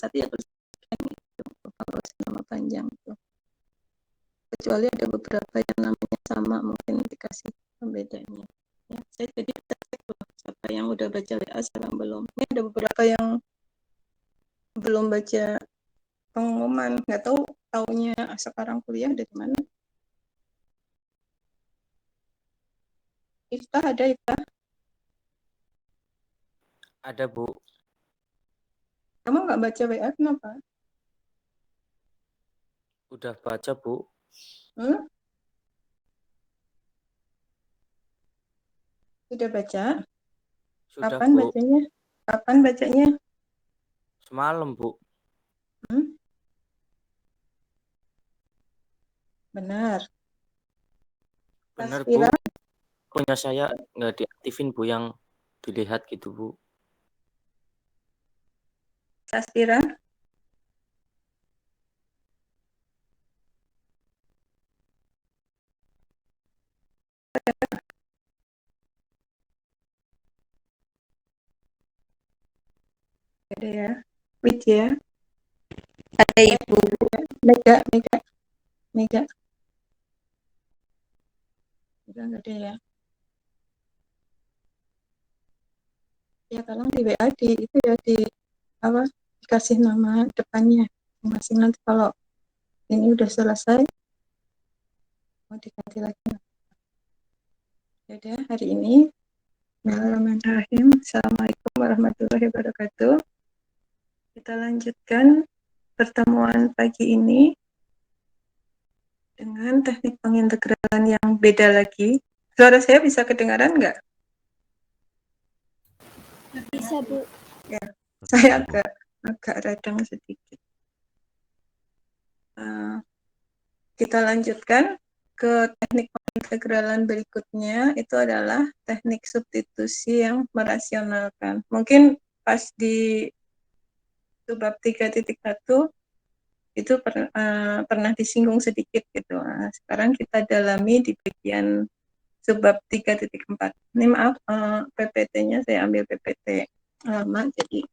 satu ya tuliskan itu kalau nama panjang itu. Kecuali ada beberapa yang namanya sama, mungkin dikasih pembedanya. Ya, saya jadi cek siapa yang udah baca WA, siapa yang belum. Ini ada beberapa yang belum baca pengumuman, nggak tahu taunya sekarang kuliah dari mana. Iftah ada Iftah? Ada, Bu. Kamu nggak baca WA kenapa? Udah baca, Bu. Hmm? Sudah baca? Sudah, Kapan Bu. bacanya? Kapan bacanya? Semalam, Bu. Hmm? Benar. Bener, Bu. Tasfira? Punya saya nggak diaktifin, Bu, yang dilihat gitu, Bu. Tasfira? Ada ya. Wit ya. Ada Ibu. Mega, Mega, Mega. Udah nggak ada ya. Ya tolong di WA di itu ya di apa dikasih nama depannya masing nanti kalau ini udah selesai mau diganti lagi. Jadi hari ini Bismillahirrahmanirrahim. Assalamualaikum warahmatullahi wabarakatuh. Kita lanjutkan pertemuan pagi ini dengan teknik pengintegralan yang beda lagi. Suara saya bisa kedengaran nggak? Bisa, Bu. Ya, saya agak radang sedikit. Kita lanjutkan ke teknik pengintegralan berikutnya, itu adalah teknik substitusi yang merasionalkan. Mungkin pas di bab 3.1 itu pernah disinggung sedikit gitu. Nah, sekarang kita dalami di bagian subbab 3.4. Ini maaf, PPT-nya saya ambil PPT lama, jadi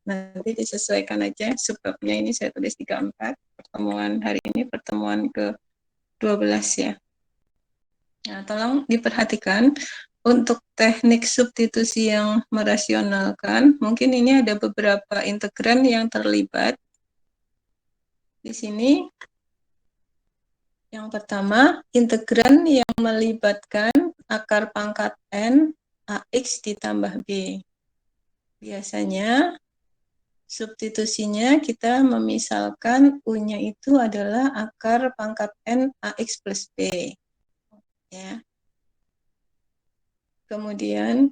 nanti disesuaikan aja subbabnya. Ini saya tulis 34. Pertemuan hari ini pertemuan ke-12 ya. Nah, tolong diperhatikan untuk teknik substitusi yang merasionalkan, mungkin ini ada beberapa integran yang terlibat. Di sini yang pertama, integran yang melibatkan akar pangkat N AX ditambah B. Biasanya substitusinya kita memisalkan U-nya itu adalah akar pangkat N AX plus B. Ya. Kemudian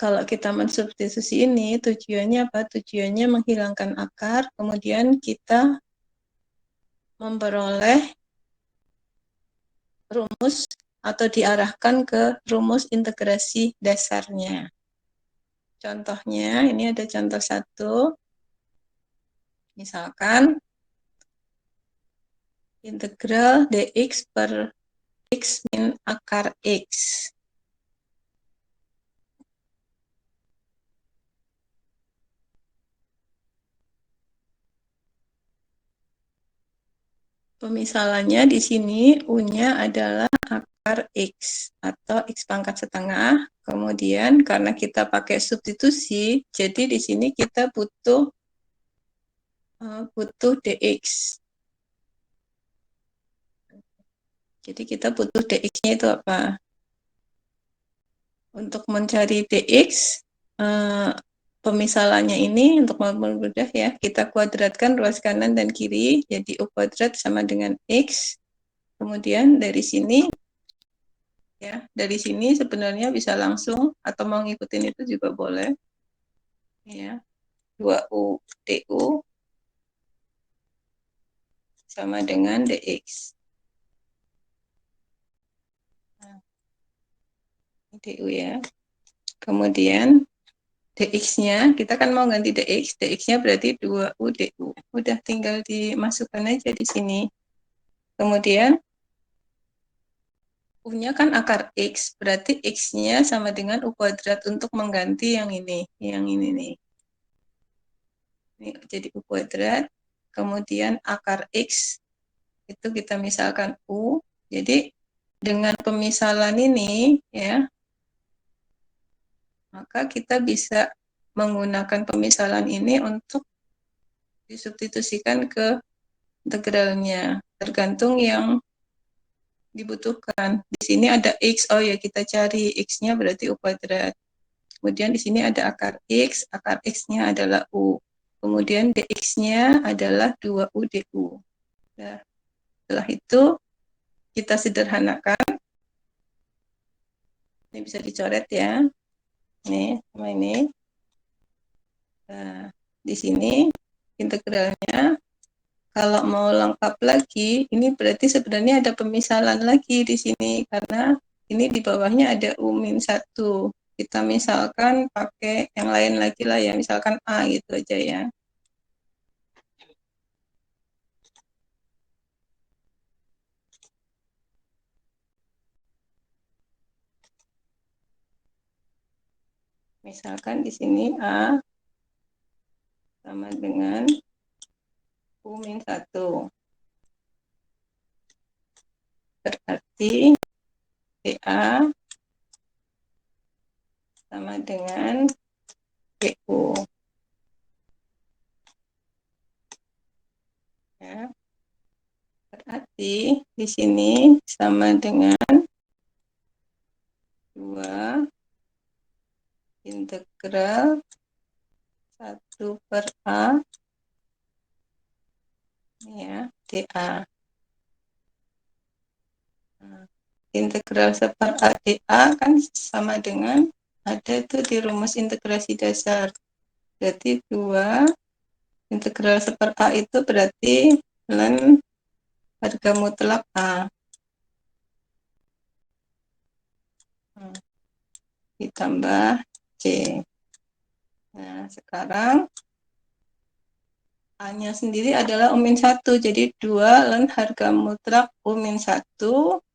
kalau kita mensubstitusi ini tujuannya apa? Tujuannya menghilangkan akar, kemudian kita memperoleh rumus atau diarahkan ke rumus integrasi dasarnya. Contohnya, ini ada contoh satu. Misalkan integral dx per x min akar x. Pemisalannya di sini U-nya adalah akar X atau X pangkat setengah. Kemudian karena kita pakai substitusi, jadi di sini kita butuh DX. Jadi kita butuh DX-nya itu apa? Untuk mencari DX, pemisalannya ini untuk mempermudah ya, kita kuadratkan ruas kanan dan kiri, jadi U kuadrat sama dengan X. Kemudian dari sini ya, dari sini sebenarnya bisa langsung atau mau ngikutin itu juga boleh. Ya. 2U DU sama dengan DX. Nah, DU ya. Kemudian DX-nya, kita kan mau ganti DX, DX-nya berarti 2U DU. Udah tinggal dimasukkan aja di sini. Kemudian U-nya kan akar X, berarti X-nya sama dengan U kuadrat untuk mengganti yang ini nih. Ini jadi U kuadrat. Kemudian akar X itu kita misalkan U. Jadi dengan pemisalan ini ya, maka kita bisa menggunakan pemisalan ini untuk disubstitusikan ke integralnya, tergantung yang dibutuhkan. Di sini ada X, oh ya kita cari X-nya berarti U kuadrat. Kemudian di sini ada akar X-nya adalah U. Kemudian dx-nya adalah 2U du. Nah, setelah itu kita sederhanakan. Ini bisa dicoret ya. Ini sama ini. Nah, di sini integralnya kalau mau lengkap lagi, ini berarti sebenarnya ada pemisalan lagi di sini karena ini di bawahnya ada U-1. Kita misalkan pakai yang lain lagi lah ya, misalkan A gitu aja ya. Misalkan di sini A sama dengan U-1. Berarti DA sama dengan DU. Ya. Berarti di sini sama dengan 2 integral 1/A ya, dA. Nah, integral 1/A dA kan sama dengan ada itu di rumus integrasi dasar. Berarti 2 integral 1/A itu berarti ln harga mutlak A. Ditambah C. Nah, sekarang A-nya sendiri adalah U-1, jadi 2 ln harga mutlak U-1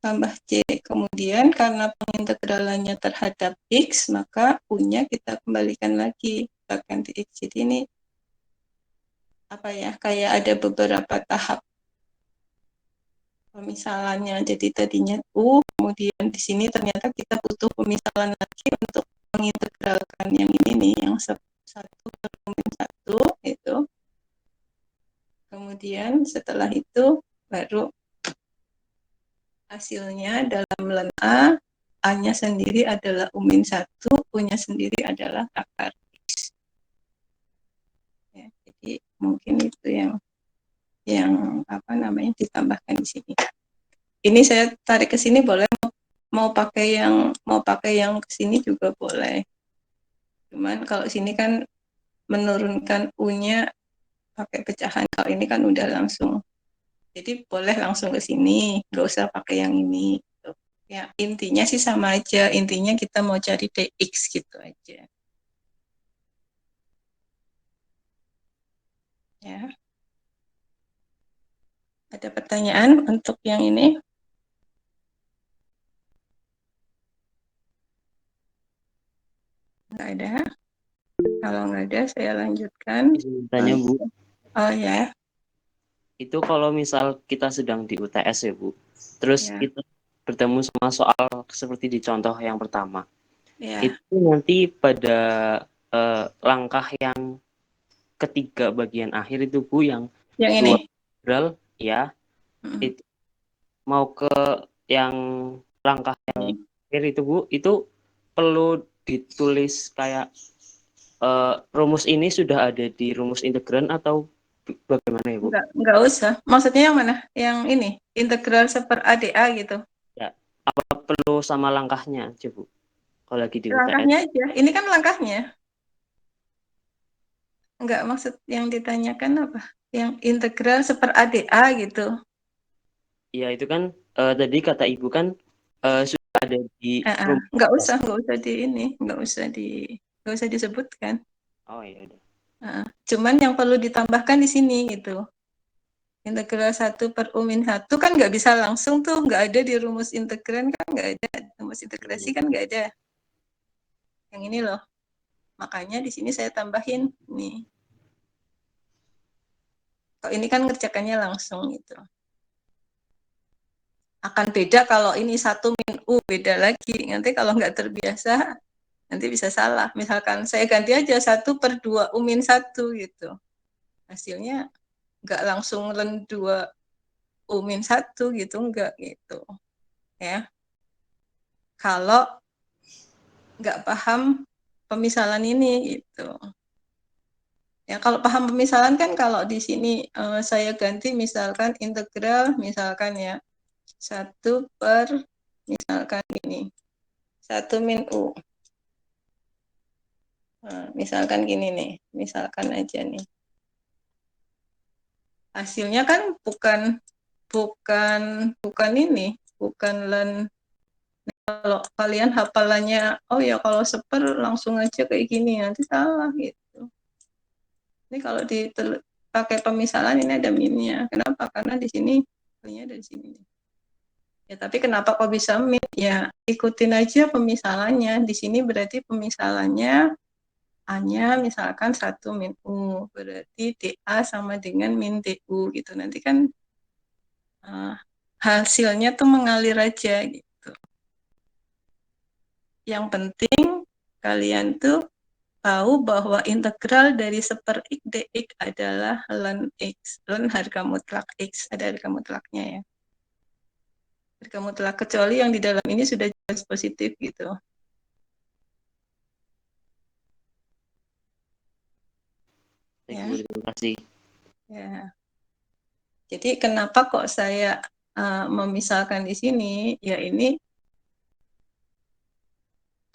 tambah C. Kemudian karena pengintegralannya terhadap X, maka U-nya kita kembalikan lagi, kita ganti X. Jadi ini apa ya, kayak ada beberapa tahap pemisalannya. Jadi tadinya U, kemudian di sini ternyata kita butuh pemisalan lagi untuk mengintegralkan yang ini nih, yang 1 per U-1 itu. Kemudian setelah itu baru hasilnya dalam ln A, A-nya sendiri adalah U-1, U-nya sendiri adalah akar X. Ya, jadi mungkin itu yang apa namanya ditambahkan di sini. Ini saya tarik ke sini boleh, mau pakai yang ke sini juga boleh. Cuman kalau sini kan menurunkan U-nya pakai pecahan, kalau ini kan udah langsung. Jadi boleh langsung ke sini, nggak usah pakai yang ini. Gitu. Ya intinya sih sama aja. Intinya kita mau cari dx gitu aja. Ya. Ada pertanyaan untuk yang ini? Nggak ada. Kalau nggak ada, saya lanjutkan. Tanya Bu, Oh ya. itu kalau misal kita sedang di UTS ya Bu, terus Ya. kita bertemu sama soal seperti di contoh yang pertama, Ya. itu nanti pada langkah yang ketiga bagian akhir itu Bu, yang Yang ini. dua integral ya, itu mau ke yang langkah yang akhir itu Bu, itu perlu ditulis kayak rumus ini sudah ada di rumus integran atau bagaimana ya Bu? Nggak usah. Maksudnya yang mana? Yang ini, integral 1/ADA gitu. Ya, apa perlu sama langkahnya aja Bu? Kalau lagi di UTS. Langkahnya aja. Ini kan langkahnya. Enggak, maksud yang ditanyakan apa? Yang integral 1/ADA gitu. Iya, itu kan tadi kata Ibu kan sudah ada di rumus. Enggak usah di ini, enggak usah disebutkan. Oh iya udah. Cuman yang perlu ditambahkan di sini gitu. Integral 1/U-1 kan nggak bisa langsung tuh, nggak ada di rumus integran kan nggak ada. Rumus integrasi kan nggak ada. Yang ini loh. Makanya di sini saya tambahin nih. Kalau ini kan ngerjakannya langsung gitu. Akan beda kalau ini 1 min U, beda lagi. Nanti kalau nggak terbiasa, nanti bisa salah. Misalkan saya ganti aja 1/2 U min 1 gitu. Hasilnya nggak langsung len 2 U min 1 gitu, nggak gitu. Ya. Kalau nggak paham pemisalan ini gitu. Ya, kalau paham pemisalan kan kalau di sini saya ganti misalkan integral, misalkan ya, 1 per, misalkan ini, 1 min U. Nah, misalkan gini nih, misalkan aja nih. Hasilnya kan bukan ini, bukan len. Kalau kalian hafalannya, oh ya kalau seper langsung aja kayak gini, nanti salah gitu. Ini kalau pakai pemisalan ini ada minnya. Kenapa? Karena di sini minnya dari sini. Ya, tapi kenapa kok bisa min? Ya, ikutin aja pemisalannya. Di sini berarti pemisalannya A-nya misalkan 1 min U. Berarti dA sama dengan min DU gitu. Nanti kan hasilnya tuh mengalir aja gitu. Yang penting kalian tuh tahu bahwa integral dari 1/x dx adalah ln x. Ln harga mutlak x, ada harga mutlaknya ya. Harga mutlak kecuali yang di dalam ini sudah jelas positif gitu. Baik, Ya. Bu, terima kasih. Ya. Jadi kenapa kok saya memisalkan di sini? Ya ini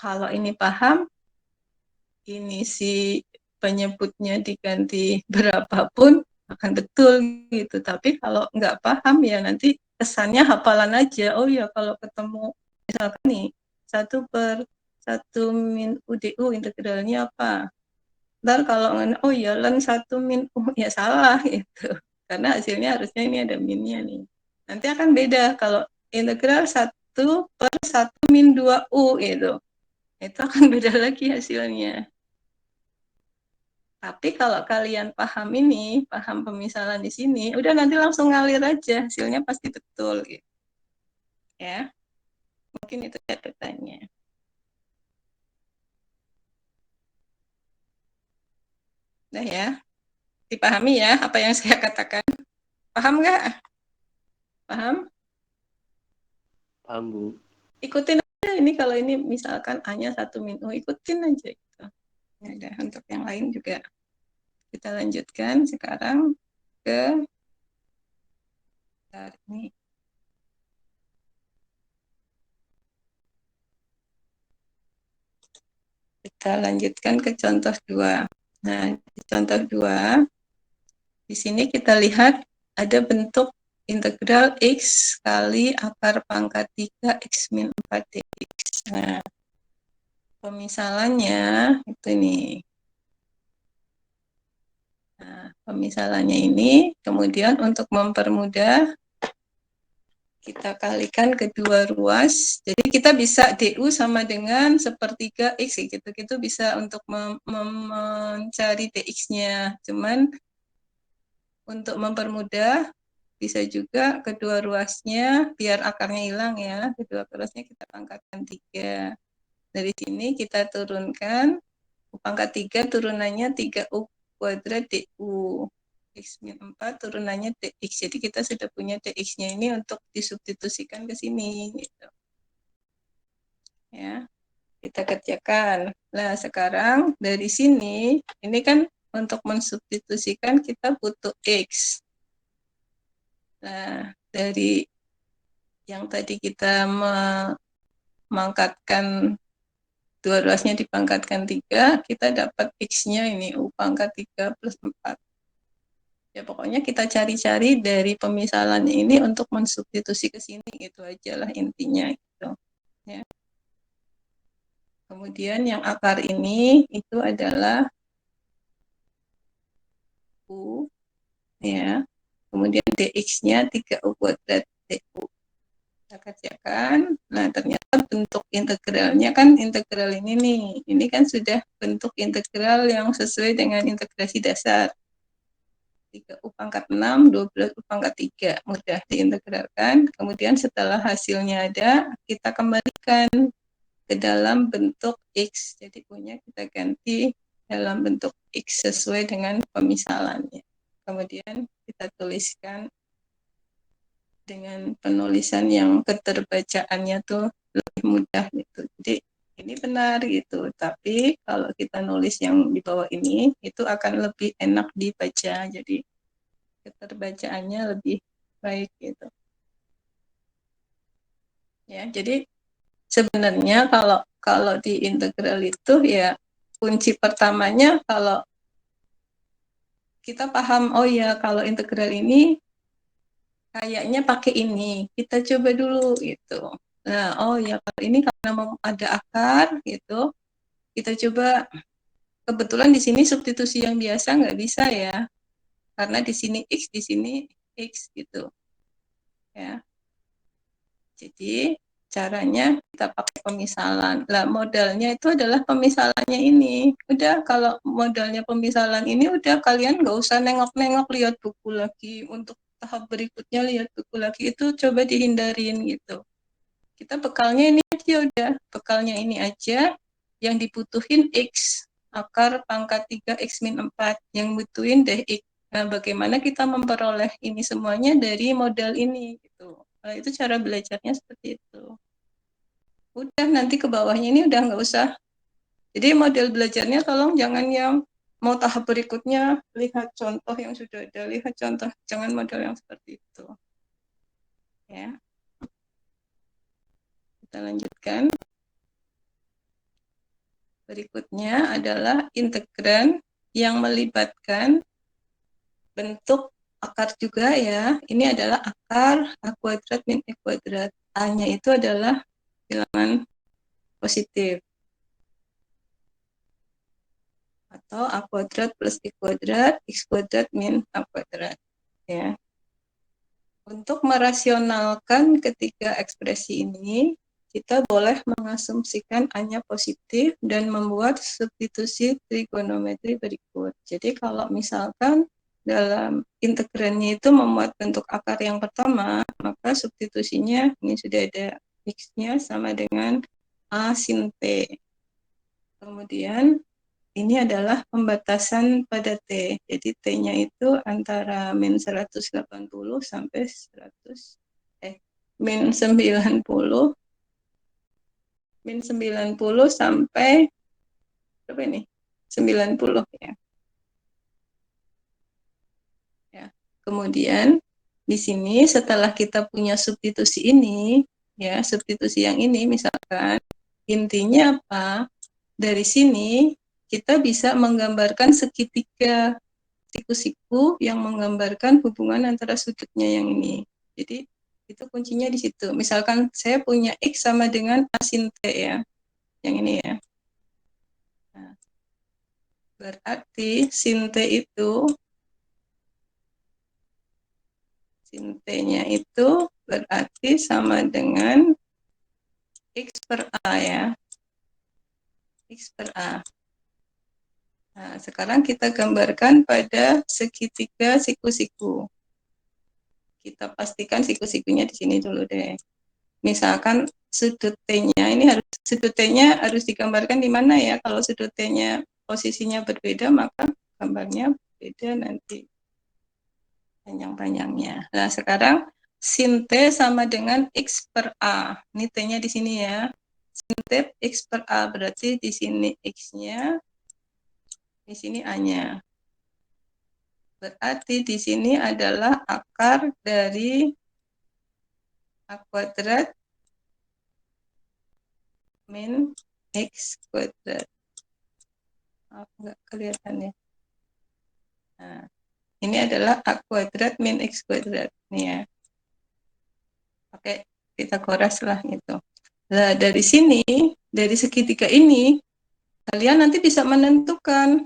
kalau ini paham, ini si penyebutnya diganti berapapun akan betul gitu. Tapi kalau nggak paham ya nanti kesannya hafalan aja. Oh ya kalau ketemu misalkan nih 1/1 min UDU integralnya apa? Ntar kalau oh ya len 1 min U ya salah gitu. Karena hasilnya harusnya ini ada minnya nih. Nanti akan beda kalau integral 1/1 min 2U gitu. Itu akan beda lagi hasilnya. Tapi kalau kalian paham ini, paham pemisalan di sini, udah nanti langsung ngalir aja, hasilnya pasti betul gitu. Ya. Mungkin itu catatannya. Nah ya, dipahami ya apa yang saya katakan. Paham nggak? Paham? Paham, Bu. Ikutin aja ini kalau ini misalkan A-nya 1 min U, ikutin aja gitu. Ya, untuk yang lain juga kita lanjutkan sekarang ke ini. Kita lanjutkan ke contoh 2. Nah, di contoh 2 di sini kita lihat ada bentuk integral X kali akar pangkat 3 X min 4 dx. Nah, pemisalannya itu nih. Nah, pemisalannya ini, kemudian untuk mempermudah, kita kalikan kedua ruas. Jadi kita bisa DU sama dengan 1/3 X, gitu-gitu bisa untuk mencari DX-nya. Cuman untuk mempermudah, bisa juga kedua ruasnya, biar akarnya hilang ya, kedua ruasnya kita pangkatkan 3. Dari sini kita turunkan, pangkat 3 turunannya 3U kuadrat DU. X min 4 turunannya DX. Jadi kita sudah punya DX-nya ini untuk disubstitusikan ke sini. Gitu. Ya, kita kerjakan. Nah, sekarang dari sini, ini kan untuk mensubstitusikan kita butuh X. Nah, dari yang tadi kita memangkatkan dua ruasnya dipangkatkan 3, kita dapat X-nya ini U pangkat 3 plus 4. Ya pokoknya kita cari-cari dari pemisalan ini untuk mensubstitusi ke sini, gitu aja lah intinya. Gitu. Ya. Kemudian yang akar ini itu adalah U, ya. Kemudian dx-nya 3U kuadrat DU. Kita kerjakan. Nah, ternyata bentuk integralnya kan integral ini nih. Ini kan sudah bentuk integral yang sesuai dengan integrasi dasar. 3U pangkat 6, 12U pangkat 3. Mudah diintegralkan. Kemudian setelah hasilnya ada, kita kembalikan ke dalam bentuk X. Jadi punya kita ganti dalam bentuk X sesuai dengan pemisalannya. Kemudian kita tuliskan dengan penulisan yang keterbacaannya tuh lebih mudah gitu. Jadi ini benar gitu. Tapi kalau kita nulis yang di bawah ini itu akan lebih enak dibaca. Jadi keterbacaannya lebih baik gitu. Ya, jadi sebenarnya kalau di integral itu ya kunci pertamanya kalau kita paham oh ya kalau integral ini kayaknya pakai ini, kita coba dulu gitu. Nah, oh ya kalau ini karena mau ada akar gitu, kita coba. Kebetulan di sini substitusi yang biasa nggak bisa ya, karena di sini X, di sini X gitu. Ya, jadi caranya kita pakai pemisalan. Lah modalnya itu adalah pemisalannya ini. Udah kalau modalnya pemisalan ini udah kalian nggak usah nengok-nengok lihat buku lagi. Untuk tahap berikutnya lihat buku lagi itu coba dihindarin gitu. Kita bekalnya ini aja udah. Bekalnya ini aja yang dibutuhin X akar pangkat 3 X min 4 yang butuhin deh X. Nah, bagaimana kita memperoleh ini semuanya dari modal ini gitu. Nah, itu cara belajarnya seperti itu. Udah nanti ke bawahnya ini udah nggak usah. Jadi model belajarnya tolong jangan yang mau tahap berikutnya lihat contoh yang sudah ada, lihat contoh, jangan model yang seperti itu. Ya. Kita lanjutkan. Berikutnya adalah integran yang melibatkan bentuk akar juga ya. Ini adalah akar A kuadrat min E kuadrat. A-nya itu adalah bilangan positif. Atau A kuadrat plus I kuadrat, X kuadrat min A kuadrat. Ya. Untuk merasionalkan ketiga ekspresi ini, kita boleh mengasumsikan A-nya positif dan membuat substitusi trigonometri berikut. Jadi kalau misalkan dalam integrannya itu memuat bentuk akar yang pertama, maka substitusinya ini sudah ada X-nya sama dengan A sin T. Kemudian ini adalah pembatasan pada T. Jadi T-nya itu antara min 180 sampai 100 min 90 sampai berapa ini? 90 ya. Ya. Kemudian di sini setelah kita punya substitusi ini, ya, substitusi yang ini misalkan intinya apa? Dari sini kita bisa menggambarkan segitiga siku-siku yang menggambarkan hubungan antara sudutnya yang ini. Jadi itu kuncinya di situ. Misalkan saya punya X sama dengan A sin T ya, yang ini ya. Nah, berarti sin T-nya itu berarti sama dengan X per A ya. X per A. Nah, sekarang kita gambarkan pada segitiga siku-siku. Kita pastikan siku-sikunya di sini dulu deh. Misalkan sudut T-nya ini sudut T-nya harus digambarkan di mana ya? Kalau sudut T-nya posisinya berbeda, maka gambarnya beda nanti panjang-panjangnya. Nah, sekarang sin T sama dengan X per A. Ini T-nya di sini ya. Sin T X per A berarti di sini X-nya, di sini A-nya. Berarti di sini adalah akar dari A kuadrat min X kuadrat. Nggak kelihatan ya. Nah, ini adalah A kuadrat min X kuadrat. Nih ya. Pakai Pitagoras lah itu. Nah, dari sini, dari segitiga ini, kalian nanti bisa menentukan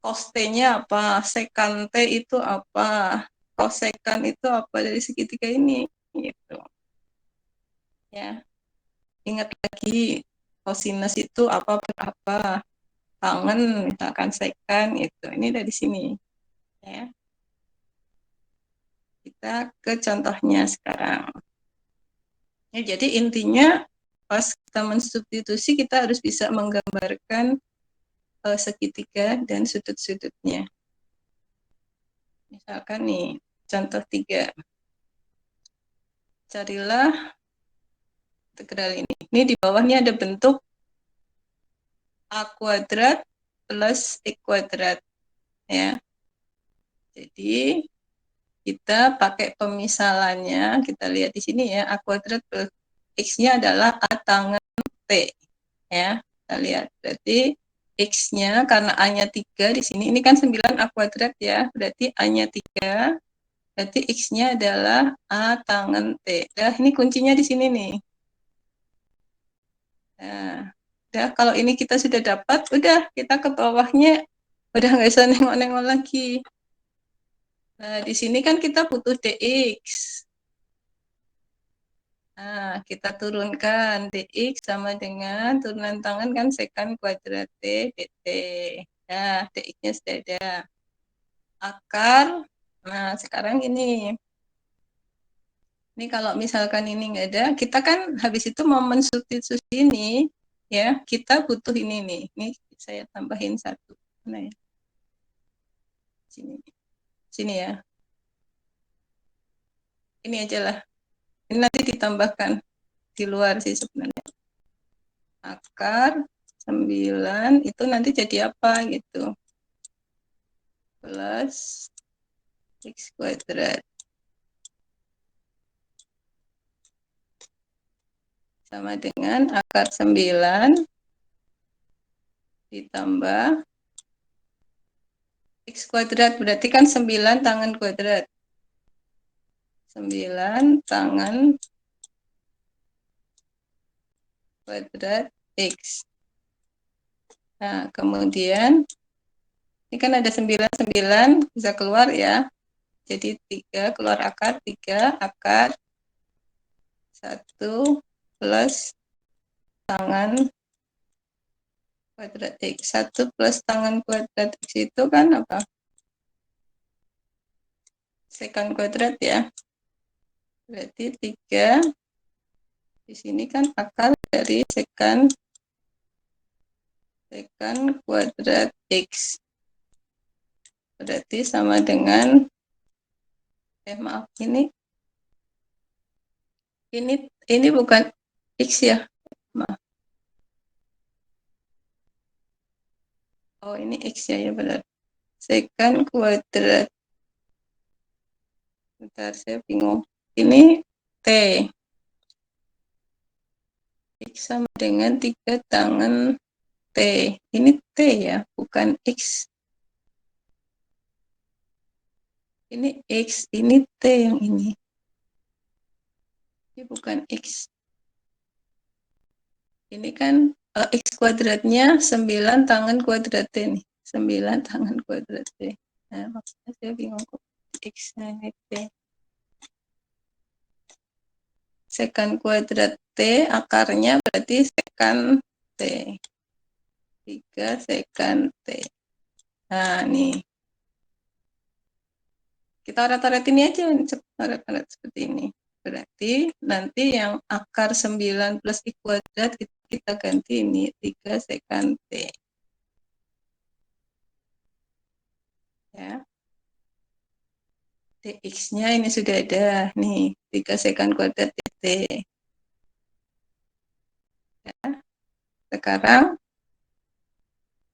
cos T-nya apa, sekan T itu apa, kosekan itu apa dari segitiga ini. Gitu. Ya. Ingat lagi, kosinus itu apa berapa, tangen, misalkan sekan, itu. Ini dari sini. Ya. Kita ke contohnya sekarang. Ya, jadi intinya pas kita mensubstitusi kita harus bisa menggambarkan segitiga dan sudut-sudutnya. Misalkan nih, contoh 3. Carilah integral ini. Ini di bawahnya ada bentuk A kuadrat plus X kuadrat. Ya. Jadi kita pakai pemisalannya, kita lihat di sini ya, A kuadrat plus X-nya adalah A tangan T. Ya, kita lihat. Berarti X-nya karena A-nya 3 di sini, ini kan 9 A kuadrat ya, berarti A-nya 3, berarti X-nya adalah A tangan T. Nah, ini kuncinya di sini nih. Nah, udah kalau ini kita sudah dapat, udah kita ke bawahnya, udah nggak usah nengok-nengok lagi. Nah, di sini kan kita butuh dx. Nah, kita turunkan dx sama dengan turunan tangan kan sekan kuadrat t dt. Nah, dx-nya sudah ada. Akar, nah sekarang ini. Ini kalau misalkan ini nggak ada, kita kan habis itu mau mensubstitusi ini, ya kita butuh ini nih. Ini saya tambahin 1. Nah, ya. Sini ya. Ini aja lah. Ini nanti ditambahkan di luar sih sebenarnya. Akar 9 itu nanti jadi apa gitu. Plus X kuadrat. Sama dengan akar 9 ditambah X kuadrat. Berarti kan 9 tangan kuadrat. 9 tangan kuadrat X. Nah, kemudian ini kan ada 9 bisa keluar ya. Jadi 3 keluar akar, 3 akar 1 plus tangan kuadrat X. 1 plus tangan kuadrat X itu kan apa? Sekan kuadrat ya. Berarti 3 di sini kan akar dari sekan kuadrat X. Berarti sama dengan maaf ini bukan X ya. Maaf. Oh, ini X ya, ya benar. Sekan kuadrat. Bentar, saya bingung. Ini T. X sama dengan 3 tangan T. Ini T ya, bukan X. Ini X, ini T yang ini. Ini bukan X. Ini kan X kuadratnya 9 tangan kuadrat T nih. 9 tangan kuadrat T. Nah, maksudnya saya bingung kok. X-nya ini T. Sekan kuadrat T, akarnya berarti sekan T. 3 sekan T. Nah, nih. Kita oret-oret ini aja, oret-oret seperti ini. Berarti nanti yang akar 9 plus I kuadrat kita ganti ini 3 sekan T. Ya. Dx-nya ini sudah ada, nih 3 sekan kuadrat dt. Ya. Sekarang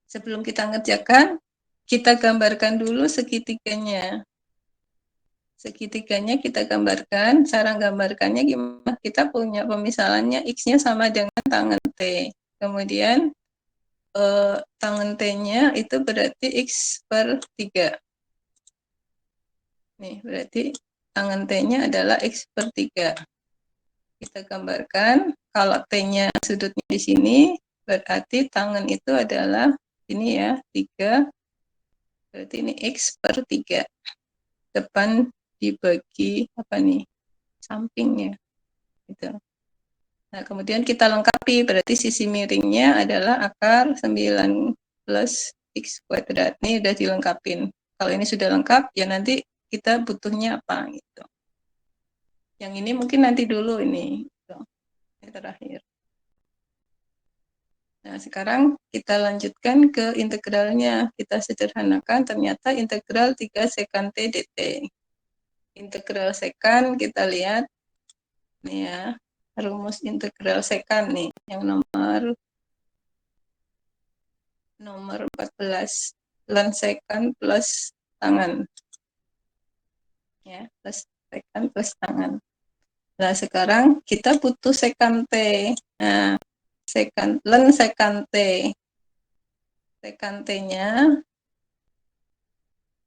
sebelum kita ngerjakan, kita gambarkan dulu segitiganya. Segitiganya kita gambarkan, cara gambarkannya gimana? Kita punya pemisalannya X-nya sama dengan tangan T. Kemudian tangan T-nya itu berarti X per 3. Nih, berarti tangan T-nya adalah X per 3. Kita gambarkan, kalau T-nya sudutnya di sini, berarti tangan itu adalah ini ya, 3. Berarti ini X per 3. Depan dibagi apa nih? Sampingnya. Gitu. Nah, kemudian kita lengkapi, berarti sisi miringnya adalah akar 9 plus X kuadrat. Ini udah dilengkapin. Kalau ini sudah lengkap, ya nanti kita butuhnya apa gitu. Yang ini mungkin nanti dulu ini, gitu. Ini terakhir. Nah, sekarang kita lanjutkan ke integralnya. Kita sederhanakan, ternyata integral 3 sekant T dt. Integral sekant kita lihat, nih ya, rumus integral sekant nih, yang nomor 14, ln sekant plus tangan. Ya, plus sekant plus tangan. Nah, sekarang kita butuh sekant T. Nah, ln sekant T. Sekant T-nya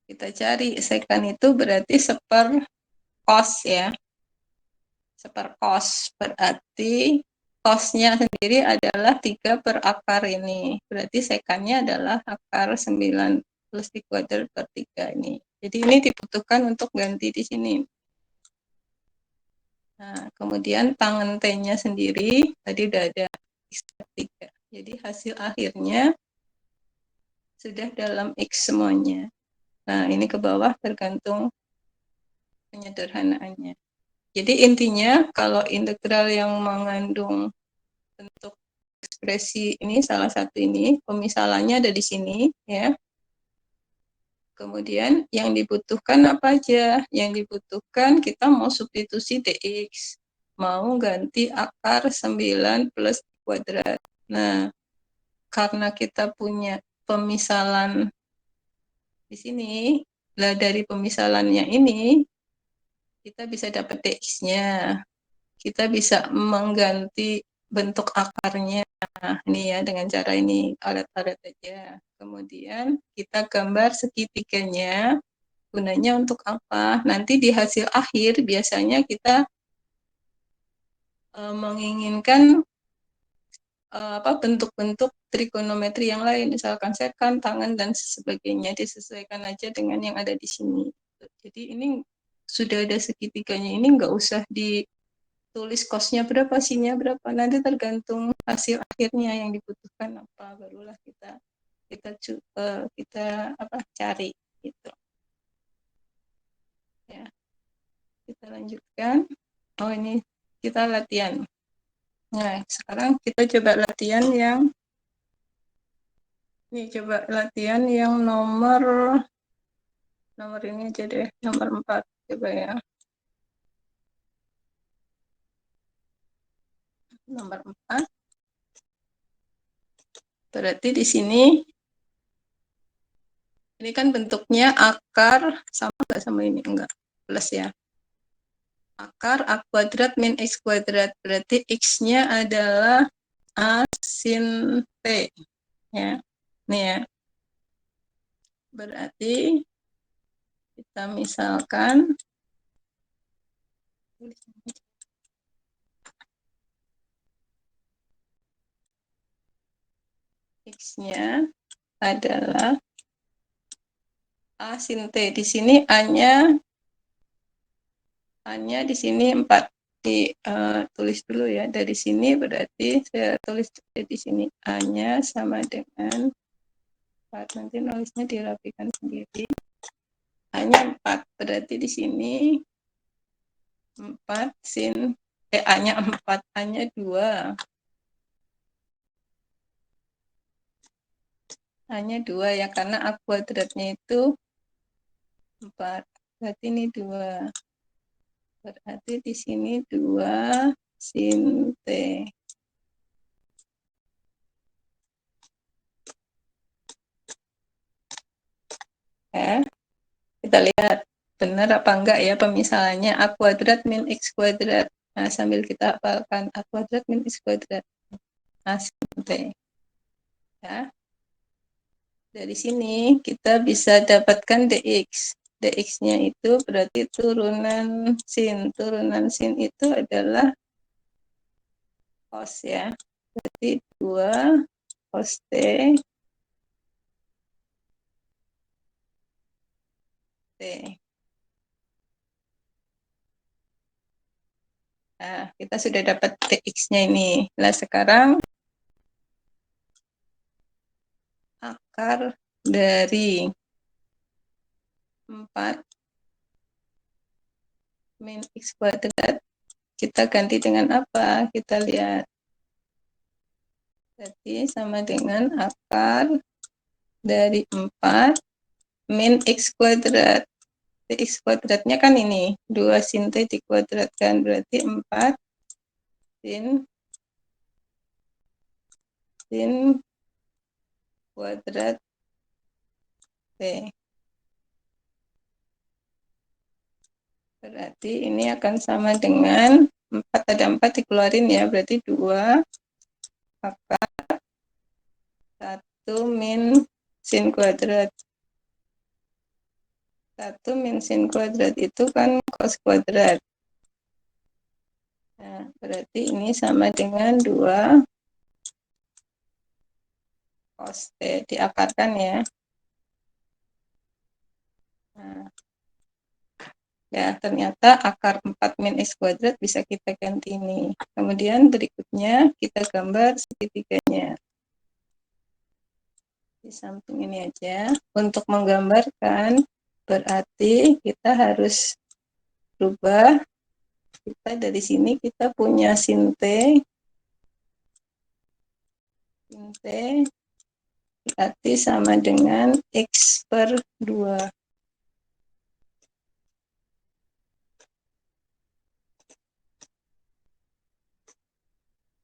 kita cari. Sekant itu berarti seper cos ya. Seper cos. Berarti cosnya sendiri adalah 3 per akar ini. Berarti sekannya adalah akar 9 plus dikuadrat per 3 ini. Jadi ini dibutuhkan untuk ganti di sini. Nah, kemudian tangan T-nya sendiri, tadi udah ada X per 3. Jadi hasil akhirnya sudah dalam X semuanya. Nah, ini ke bawah tergantung penyederhanaannya. Jadi intinya, kalau integral yang mengandung bentuk ekspresi ini, salah satu ini, pemisalannya ada di sini, ya. Kemudian yang dibutuhkan apa aja? Yang dibutuhkan kita mau substitusi dx, mau ganti akar 9 plus kuadrat. Nah, karena kita punya pemisalan di sini, lah dari pemisalannya ini, kita bisa dapat dx-nya. Kita bisa mengganti bentuk akarnya. Nah, ini ya, dengan cara ini, alat-alat aja. Kemudian kita gambar segitiganya, gunanya untuk apa? Nanti di hasil akhir biasanya kita menginginkan bentuk-bentuk trigonometri yang lain, misalkan sekant, tangan, dan sebagainya, disesuaikan aja dengan yang ada di sini. Jadi ini sudah ada segitiganya, ini nggak usah ditulis kosnya berapa, sinnya berapa, nanti tergantung hasil akhirnya yang dibutuhkan apa, barulah kita cari gitu. Ya, kita lanjutkan. Oh, ini kita latihan. Nah, sekarang kita coba latihan yang nomor ini aja deh, nomor 4 coba ya. Nomor 4. Berarti di sini ini kan bentuknya akar sama enggak sama ini? Enggak, plus ya. Akar A kuadrat min X kuadrat, berarti X-nya adalah A sin T. Ya, ini ya. Berarti kita misalkan X-nya adalah A sin T. Di sini A-nya di sini 4. Tulis dulu ya. Dari sini berarti saya tulis di sini A-nya sama dengan 4. Nanti nulisnya dirapikan sendiri. A-nya 4. Berarti di sini 4 sin A-nya 4, A-nya 2. A-nya 2 ya, karena A kuadratnya itu 4. Berarti ini 2. Berarti di sini 2 sin T. Ya, kita lihat benar apa enggak ya pemisalannya. A kuadrat min X kuadrat. Nah, sambil kita hafalkan A kuadrat min X kuadrat. A sin T. Ya. Dari sini kita bisa dapatkan dx. Dx-nya itu berarti turunan sin. Turunan sin itu adalah cos ya. Berarti 2 cos T T. Nah, kita sudah dapat dx-nya ini. Nah, sekarang akar dari 4 min X kuadrat. Kita ganti dengan apa? Kita lihat. Jadi sama dengan akar dari 4 min X kuadrat. X kuadratnya kan ini, 2 sin T dikuadratkan, berarti 4 sin kuadrat T. Berarti ini akan sama dengan 4, ada 4 dikeluarin ya, berarti 2 akar 1 min sin kuadrat. 1 min sin kuadrat itu kan cos kuadrat. Nah, berarti ini sama dengan 2 cos T, diakarkan ya. Nah, ya, ternyata akar 4 min X kuadrat bisa kita ganti ini. Kemudian berikutnya kita gambar segitiganya. Di samping ini aja. Untuk menggambarkan, berarti kita harus rubah. Kita dari sini kita punya sin T. Sin T berarti sama dengan X per 2.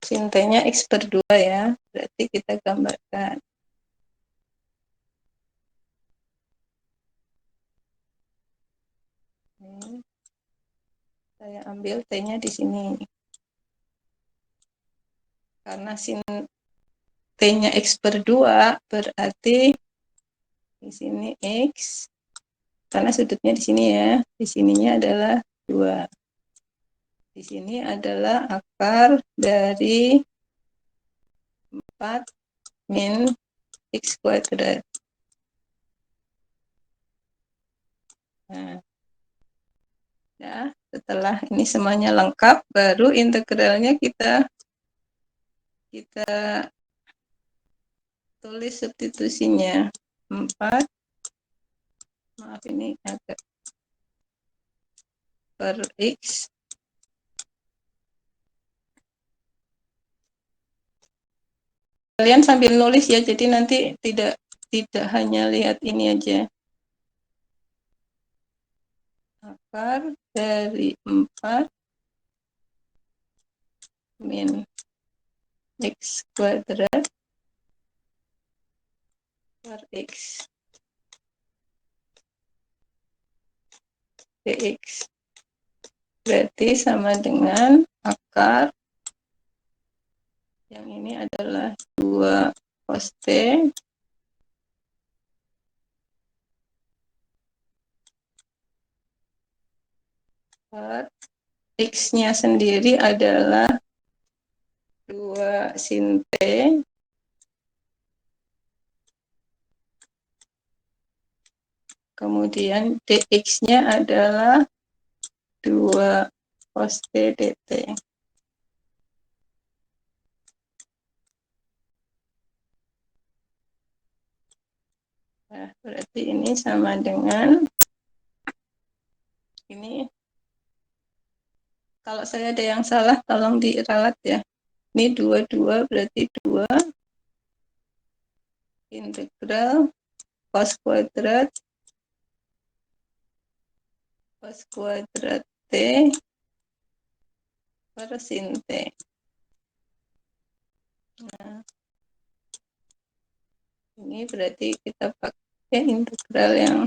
Sin T-nya X per 2 ya. Berarti kita gambarkan. Oke. Saya ambil T-nya di sini. Karena sin T-nya X per 2, berarti di sini X, karena sudutnya di sini ya, di sininya adalah 2. Di sini adalah akar dari 4 min X kuadrat. Nah, ya, setelah ini semuanya lengkap, baru integralnya kita tulis substitusinya. 4, maaf ini agak, per X kalian sambil nulis ya, jadi nanti tidak hanya lihat ini aja. Akar dari 4 min X kuadrat per X dx. Berarti sama dengan akar, yang ini adalah 2 cos T per X-nya sendiri adalah 2 sin T kemudian dx-nya adalah 2 cos T dt. Nah, berarti ini sama dengan ini. Kalau saya ada yang salah, tolong diralat ya. Ini 2 berarti 2 integral cos kuadrat T per sin T. Nah, ini berarti kita pakai integral yang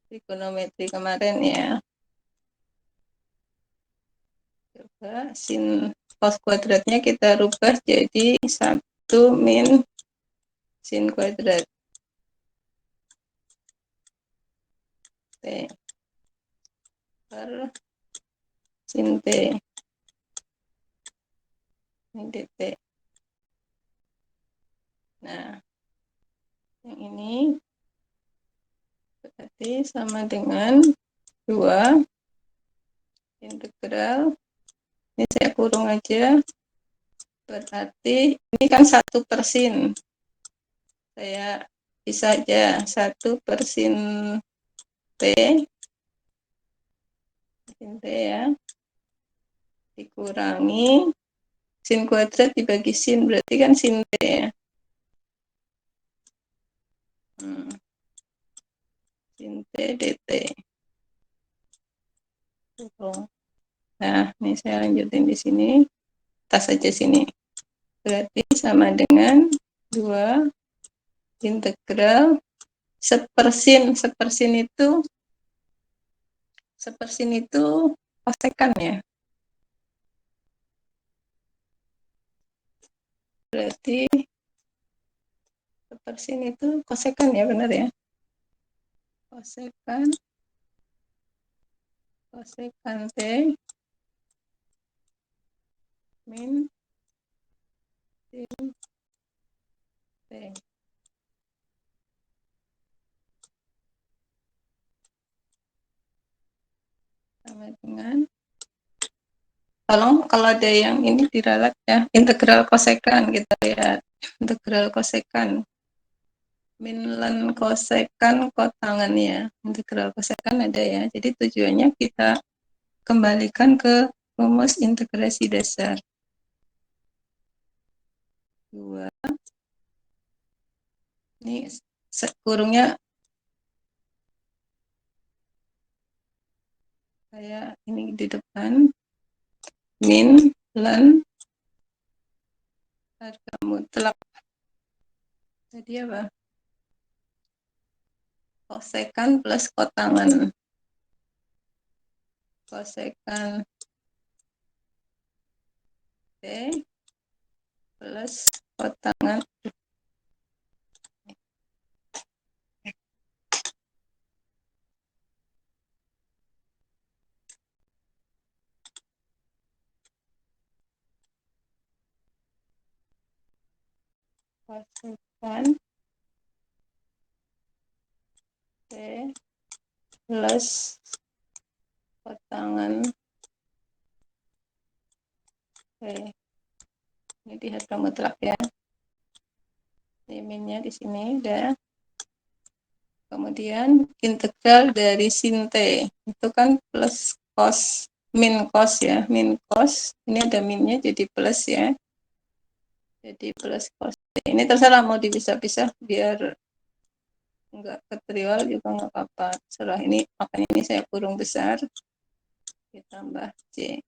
trigonometri kemarin ya. Coba sin cos kuadratnya kita rubah jadi 1 min sin kuadrat T per sin T. Ini dt. Nah, yang ini berarti sama dengan 2 integral, ini saya kurung aja, berarti ini kan 1 per sin, saya bisa aja 1 per sin T ya dikurangi sin kuadrat dibagi sin, berarti kan sin T ya. Sin T dt. Nah, ini saya lanjutin di sini. Tas aja sini. Berarti sama dengan 2 integral sepersin itu kosekan ya. Berarti sepersin itu kosekan ya, benar ya? Kosekan T min sin T. Sama dengan kalau ada yang ini diralat ya, integral kosekan kita lihat. Integral kosekan min lan kosekan kotangannya. Integral kosekan ada ya. Jadi tujuannya kita kembalikan ke rumus integrasi dasar. 2. Ini kurungnya kayak ini di depan. Min lan harga mutlak. Tadi apa? Kosekan plus kotangan. Kosekan T plus kotangan. Kosekan T plus kotangan T. Ini di harga mutlak ya. Minnya di sini udah. Kemudian integral dari sin T itu kan plus cos min cos ya, min cos ini ada minnya jadi plus ya, jadi plus cos T. Ini terserah mau dipisah-pisah biar enggak ketriwal juga nggak apa-apa, terserah. Ini makanya ini saya kurung besar ditambah C.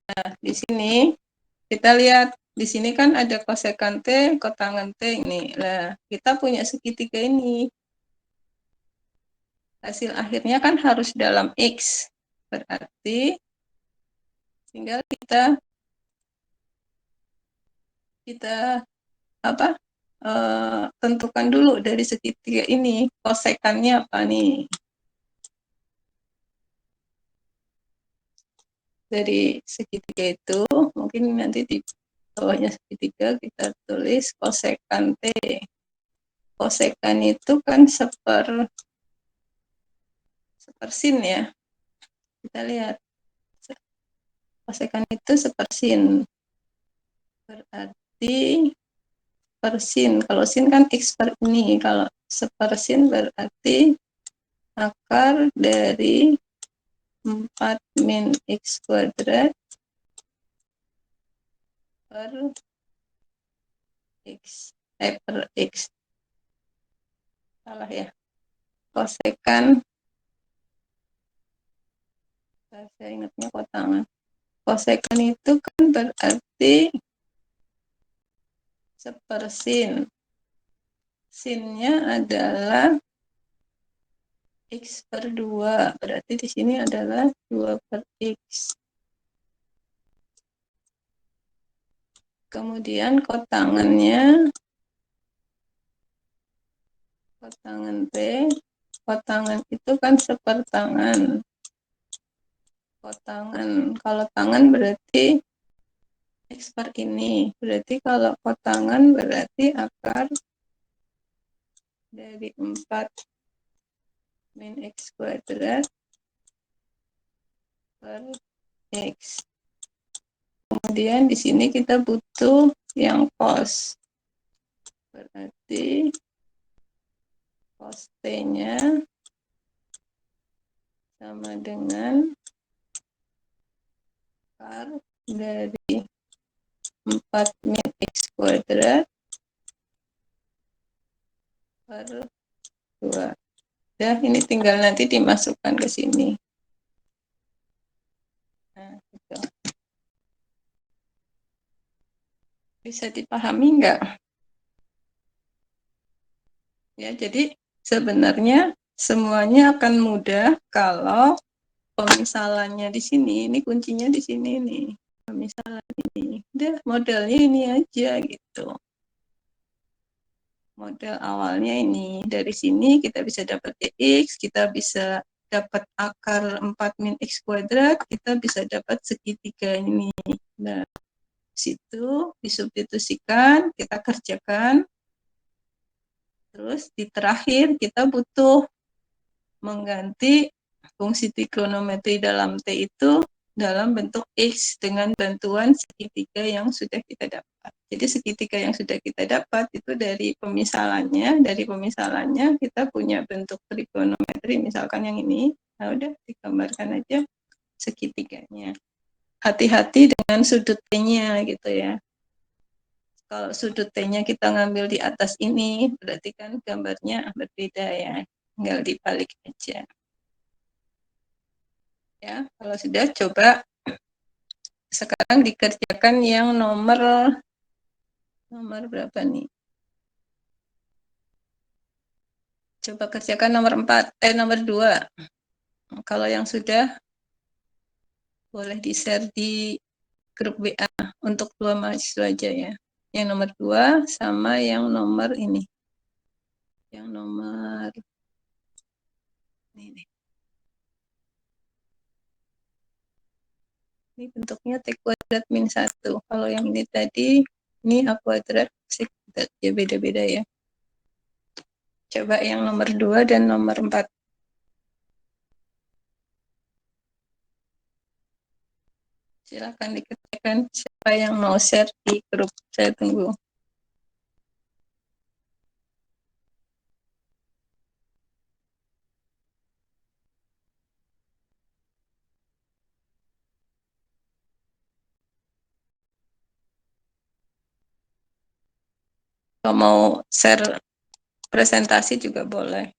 Nah di sini kita lihat di sini kan ada kosekan T, kotangan T ini. Nah, kita punya segitiga ini. Hasil akhirnya kan harus dalam X. Berarti tinggal kita apa? Tentukan dulu dari segitiga ini kosekannya apa nih. Dari segitiga itu mungkin nanti di bawahnya segitiga kita tulis kosekan T. Kosekan itu kan sepersin ya. Kita lihat kosekan itu sepersin. Berarti persin, kalau sin kan X per ini, kalau sepersin berarti akar dari 4 min X kuadrat per X, per X. Salah ya. Kosekan, saya ingatnya kotangan. Kosekan itu kan berarti sepersin. Sinnya adalah X per 2. Berarti di sini adalah 2 per X. Kemudian kotangan T, kotangan itu kan sepertangan. Kotangan, kalau tangan berarti X per ini. Berarti kalau kotangan berarti akar dari 4 min X kuadrat per X. Kemudian di sini kita butuh yang cos. Berarti cos T-nya sama dengan akar dari 4 min X kuadrat per 2. Ya, ini tinggal nanti dimasukkan ke sini. Nah, gitu. Bisa dipahami enggak? Ya, jadi sebenarnya semuanya akan mudah kalau pemisalannya di sini, ini kuncinya di sini nih. Pemisalan ini. Udah, modelnya ini aja gitu. Model awalnya ini. Dari sini kita bisa dapat X, kita bisa dapat akar 4 min X kuadrat, kita bisa dapat segitiga ini. Nah, situ disubstitusikan, kita kerjakan. Terus di terakhir kita butuh mengganti fungsi trigonometri dalam T itu dalam bentuk X dengan bantuan segitiga yang sudah kita dapat. Jadi segitiga yang sudah kita dapat itu dari pemisalannya kita punya bentuk trigonometri, misalkan yang ini, nah udah digambarkan aja segitiganya. Hati-hati dengan sudut T-nya gitu ya. Kalau sudut T-nya kita ngambil di atas ini, berarti kan gambarnya berbeda ya, tinggal dibalik aja. Ya, kalau sudah coba sekarang dikerjakan yang nomor berapa nih? Coba kerjakan nomor 2. Kalau yang sudah boleh di-share di grup WA untuk 2 mahasiswa aja ya. Yang nomor 2 sama yang nomor ini. Yang nomor ini. Ini bentuknya T kuadrat min 1. Kalau yang ini tadi, ini A kuadrat, ya beda-beda ya. Coba yang nomor 2 dan nomor 4. Silakan dikerjakan. Siapa yang mau share di grup, saya tunggu. Kalau mau share presentasi juga boleh.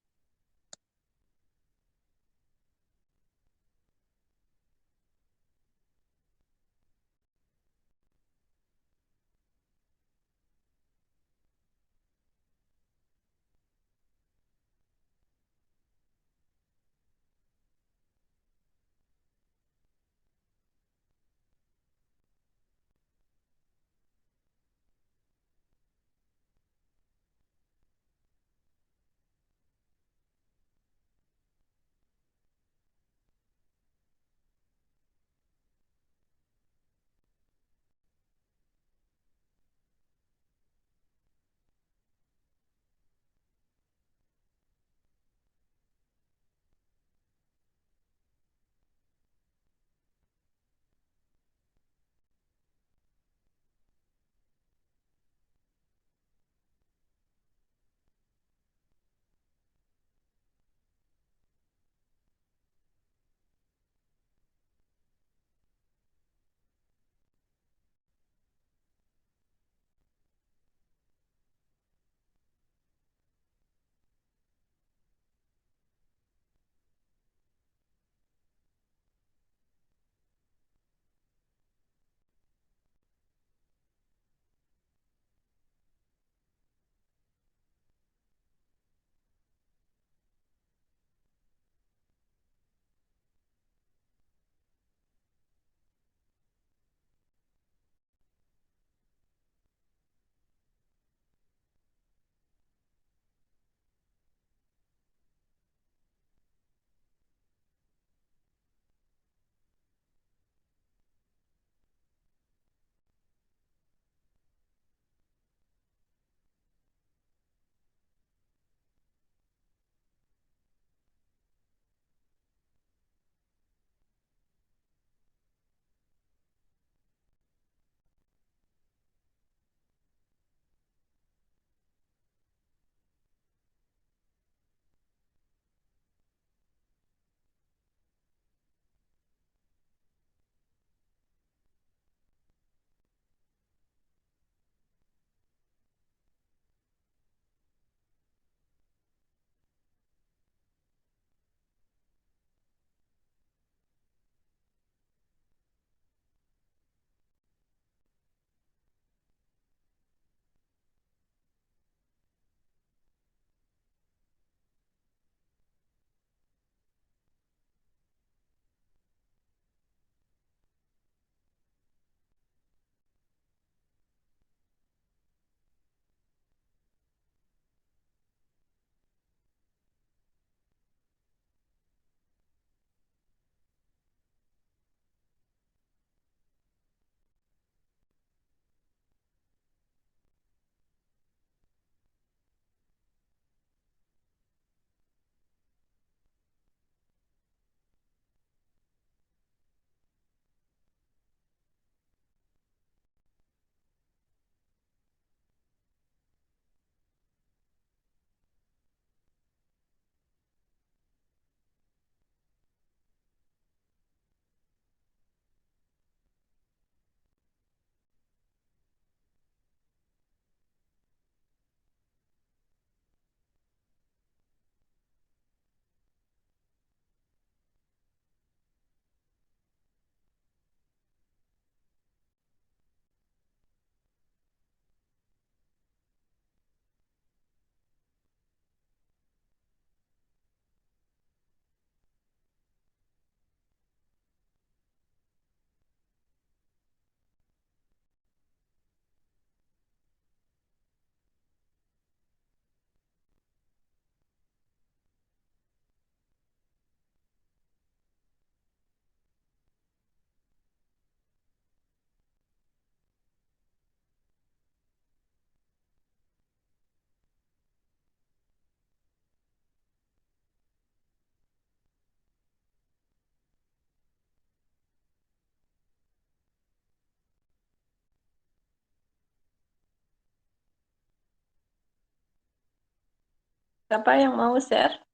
Siapa yang mau share?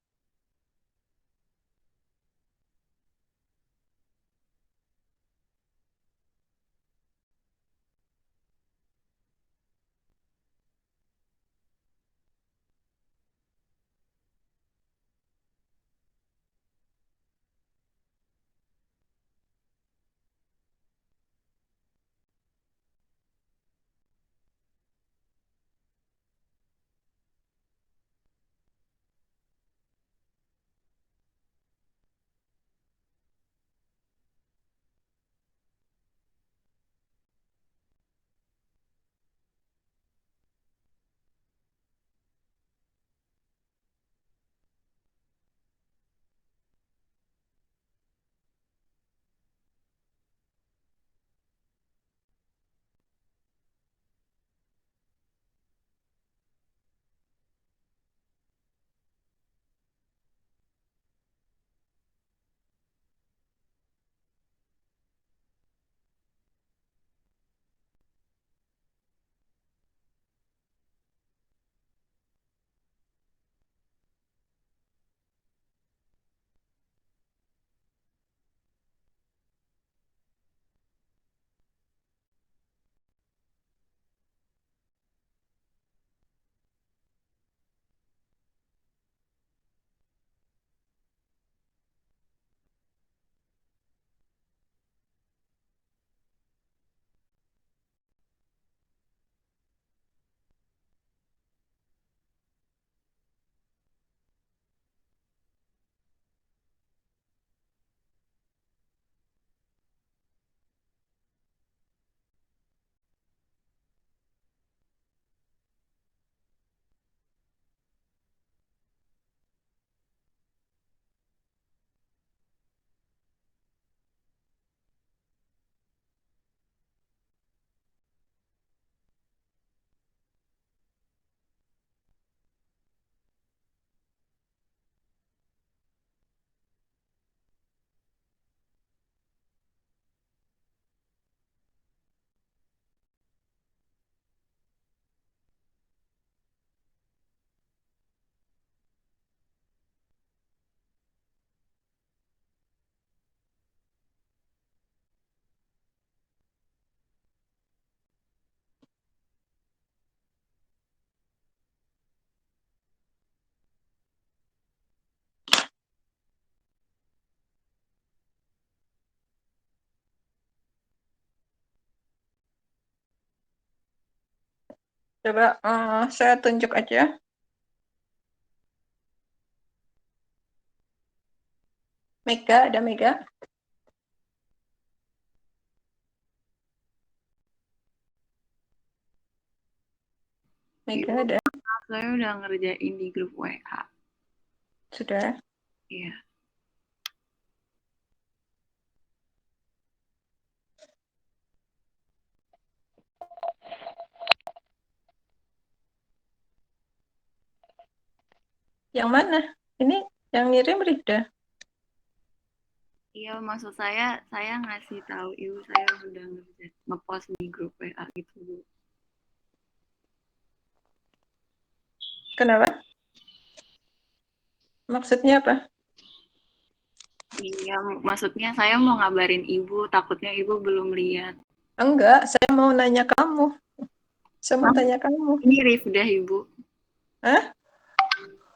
Coba saya tunjuk aja. Mega, ada Mega? Mega Ibu, ada? saya udah ngerjain di grup WA. Sudah? Iya. Yang mana? Ini yang ngirim Rida. Iya, maksud saya ngasih tahu ibu saya udah ngepost di grup WA gitu, Bu. Kenapa? Maksudnya apa? Iya, maksudnya saya mau ngabarin ibu, takutnya ibu belum lihat. Enggak, saya mau nanya kamu. Saya mau tanya kamu. Ini Rif udah ibu. Hah?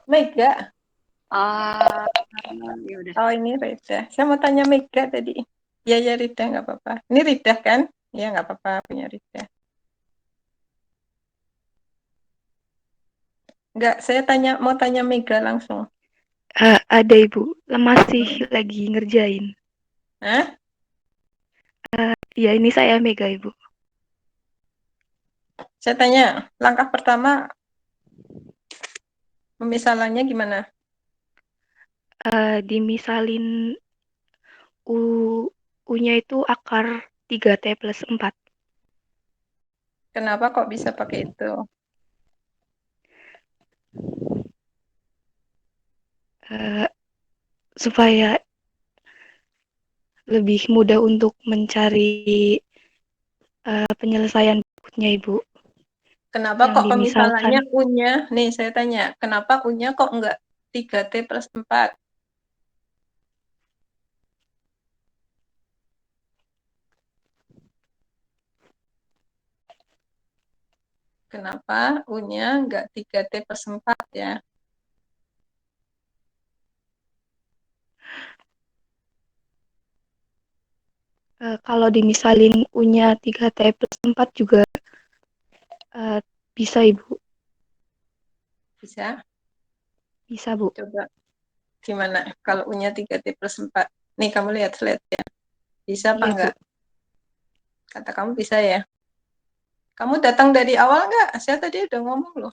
Mega? Oh, ya udah. Oh, ini Rida. Saya mau tanya Mega tadi. Ya, ya Rida, nggak apa-apa. Ini Rida kan? Ya, nggak apa-apa punya Rida. Enggak, saya mau tanya Mega langsung. Ada Ibu, masih lagi ngerjain. Hah? Ya ini saya Mega Ibu. Saya tanya, langkah pertama pemisalannya gimana? Dimisalin U-nya itu akar 3T+4. Kenapa kok bisa pakai itu? Supaya lebih mudah untuk mencari penyelesaian berikutnya Ibu. Kenapa yang kok dimisalkan. pemisalannya U-nya? Nih, saya tanya, kenapa U-nya kok enggak 3T plus 4? Kenapa U-nya enggak 3T plus 4 ya? Kalau dimisalin U-nya 3T plus 4 juga bisa, Ibu. Bisa? Bisa, Bu. Coba gimana kalau U-nya 3T plus 4? Nih, kamu lihat slide ya. Bisa apa Iya, Bu. enggak? Kata kamu bisa ya? Kamu datang dari awal enggak? Saya tadi udah ngomong loh.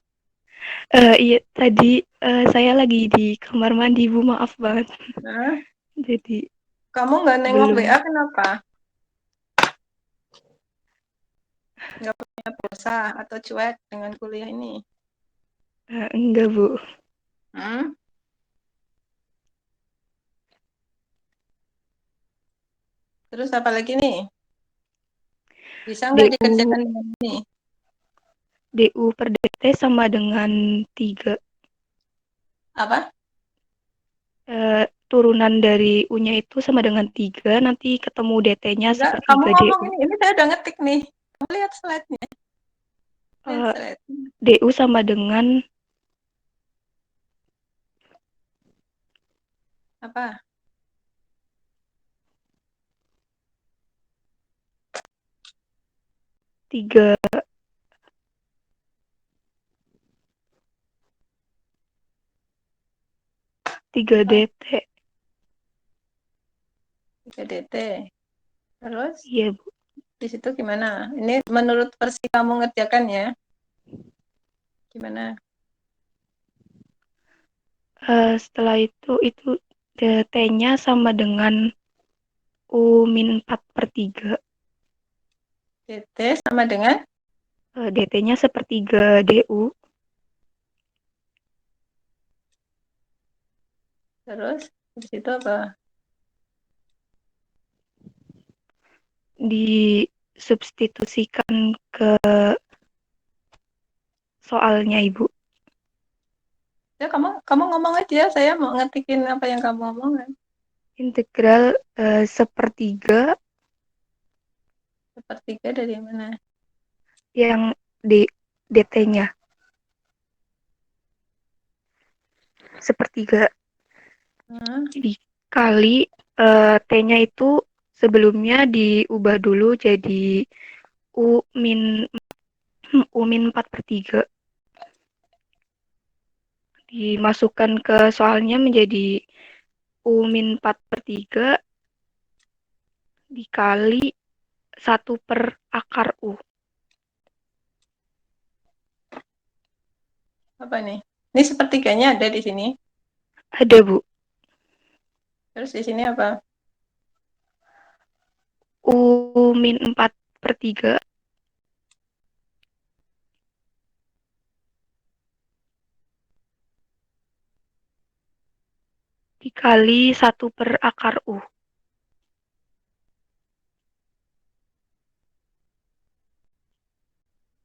Iya, tadi saya lagi di kamar mandi, Bu. Maaf banget. Nah, Jadi kamu nggak nengok belum. WA kenapa? Nggak punya pulsa atau cuek dengan kuliah ini? Enggak, Bu. Hmm? Terus apa lagi nih? Bisa nggak DU dikerjakan dengan ini? DU per DT sama dengan 3. Apa? Turunan dari U-nya itu sama dengan 3, nanti ketemu DT-nya Enggak, kamu sepertiga ngomong DU. ini saya udah ngetik nih. Kamu lihat slide-nya. Lihat Eh, slide. DU sama dengan Apa? 3 Apa? DT. 3DT. Terus Iya, Bu. di situ gimana? Ini menurut versi kamu ngerjakan ya? Gimana? Setelah itu DT-nya sama dengan U-4/3. DT sama dengan DT-nya sepertiga DU. terus di situ apa? Disubstitusikan ke soalnya, Ibu. Ya kamu ngomong aja, saya mau ngetikin apa yang kamu omongkan. Integral sepertiga Sepertiga dari mana? yang di DT-nya. Sepertiga Hmm, dikali T-nya itu sebelumnya diubah dulu jadi U min U min 4/3. Dimasukkan ke soalnya menjadi U min 4/3 dikali 1/akar U. apa nih? Ini sepertiganya ada di sini. Ada, Bu. Terus di sini apa? U min 4/3 dikali 1/akar U.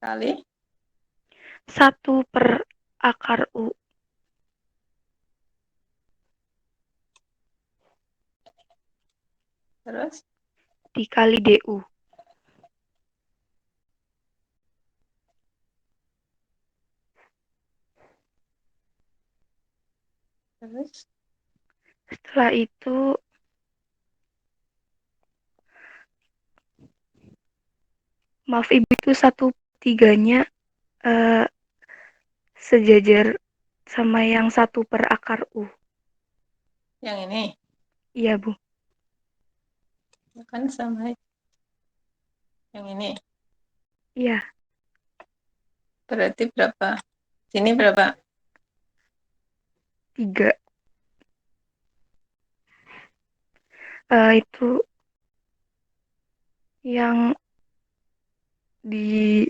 Kali 1/akar U. terus Dikali DU. terus Setelah itu maaf Ibu, itu 1/3-nya sejajar sama yang 1/akar U. yang ini Iya, Bu. kan sama yang ini. Iya, Berarti berapa? Sini berapa? 3. Itu yang di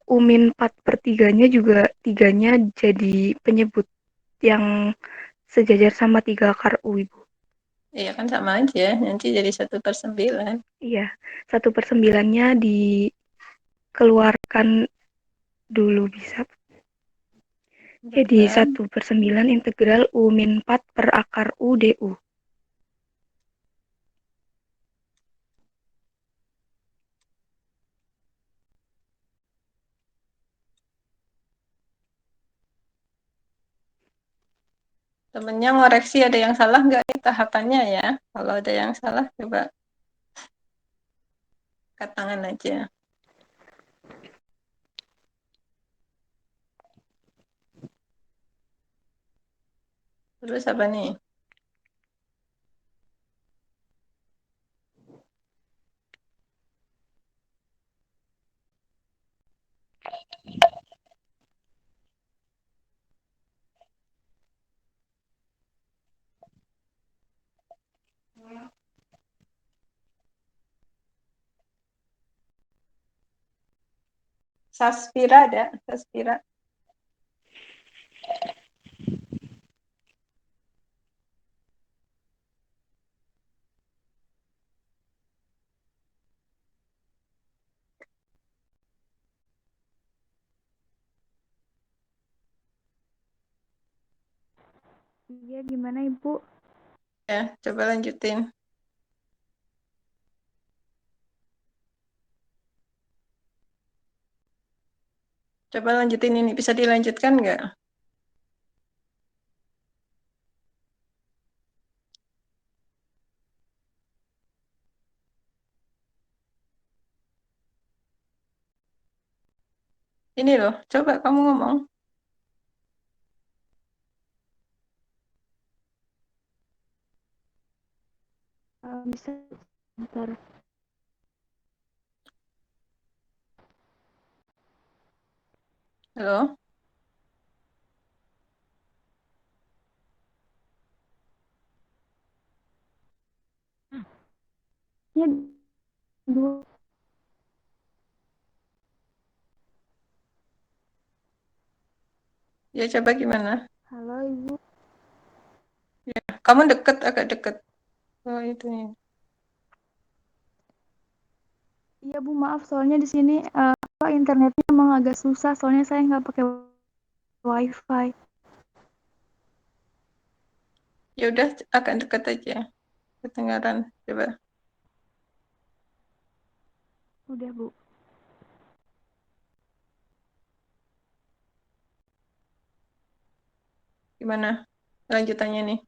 U-min 4/3-nya juga 3-nya jadi penyebut yang sejajar sama 3 akar U, Ibu. Iya kan sama aja. Nanti jadi 1/9. Iya, 1/9-nya dikeluarkan dulu bisa. Jadi Integral. 1/9 integral U min 4 per akar U du. Temennya ngoreksi ada yang salah nggak nih tahapannya ya? Kalau ada yang salah coba angkat tangan aja. Terus apa nih? Saspira ada? Saspira. Iya, gimana Ibu? Ya, coba lanjutin. Coba lanjutin ini. Bisa dilanjutkan nggak? Ini loh, coba kamu ngomong. Bisa sebentar. Halo? Ya, dua. Ya, coba gimana? Halo Ibu. Ya, kamu deket, agak deket. Oh, itu ya. Iya Bu, maaf soalnya di sini internetnya emang agak susah soalnya saya nggak pakai wifi. Ya udah, agak deket aja. Kedengaran, coba. Udah Bu. Gimana lanjutannya nih?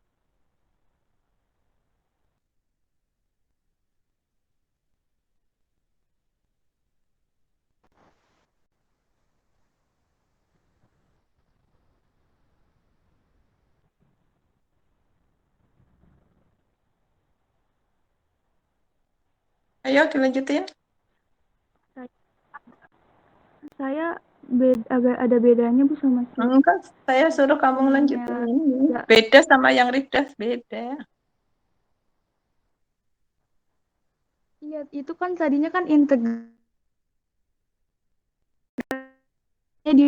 Ayo, dilanjutin. Saya agak ada bedanya Bu sama si Enggak, saya suruh kamu temennya. lanjutin ini. Ya, Beda sama yang Ridas, beda. iya itu kan tadinya kan integralnya di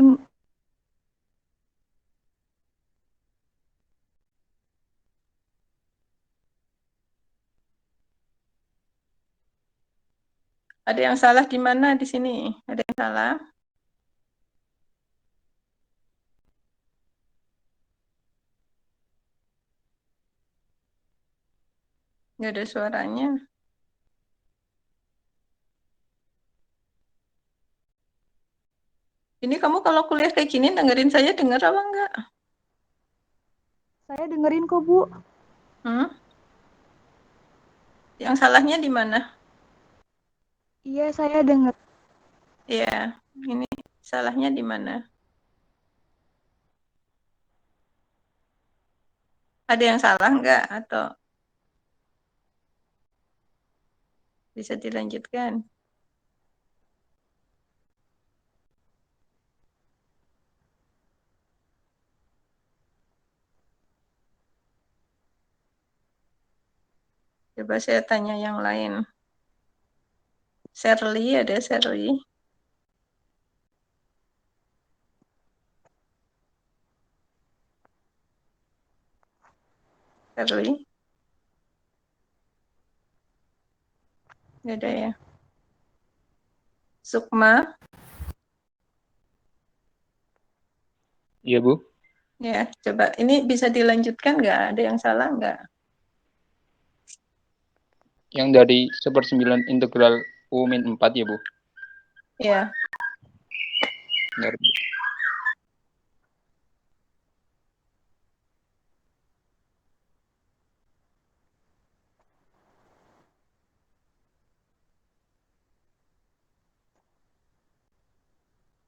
Ada yang salah di mana di sini? Ada yang salah? Nggak ada suaranya. Ini kamu kalau kuliah kayak gini dengerin saya denger apa enggak? saya dengerin kok Bu. Hmm? Yang salahnya di mana? Iya saya denger. Ya, ini salahnya di mana? Ada yang salah enggak? Atau bisa dilanjutkan? Coba saya tanya yang lain. Shirley, ada Shirley. Shirley, nggak ada ya. Sukma, Iya, Bu. Ya, coba ini bisa dilanjutkan nggak? Ada yang salah nggak? Yang dari 1/9 integral U-4 ya, Bu. Ya, Benar, Bu.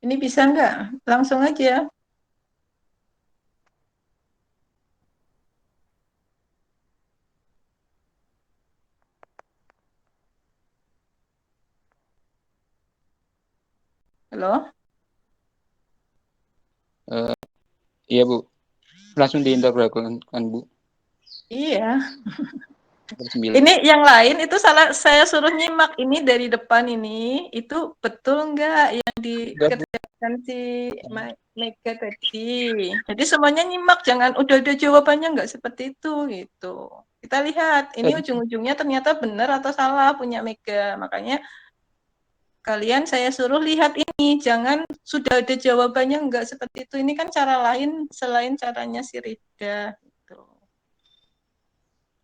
ini bisa nggak? Langsung aja. Halo? Iya, Bu. Langsung diintegralkan kan, Bu. Iya. 1/9. Ini yang lain itu salah, saya suruh nyimak ini dari depan ini, itu betul nggak yang Enggak, Bu. dikerjakan si Mega tadi. Jadi semuanya nyimak, jangan udah ada jawabannya nggak seperti itu gitu. Kita lihat, ini ujung-ujungnya ternyata benar atau salah punya Mega. Makanya kalian saya suruh lihat ini, jangan sudah ada jawabannya nggak seperti itu. Ini kan cara lain selain caranya si Rida. Gitu.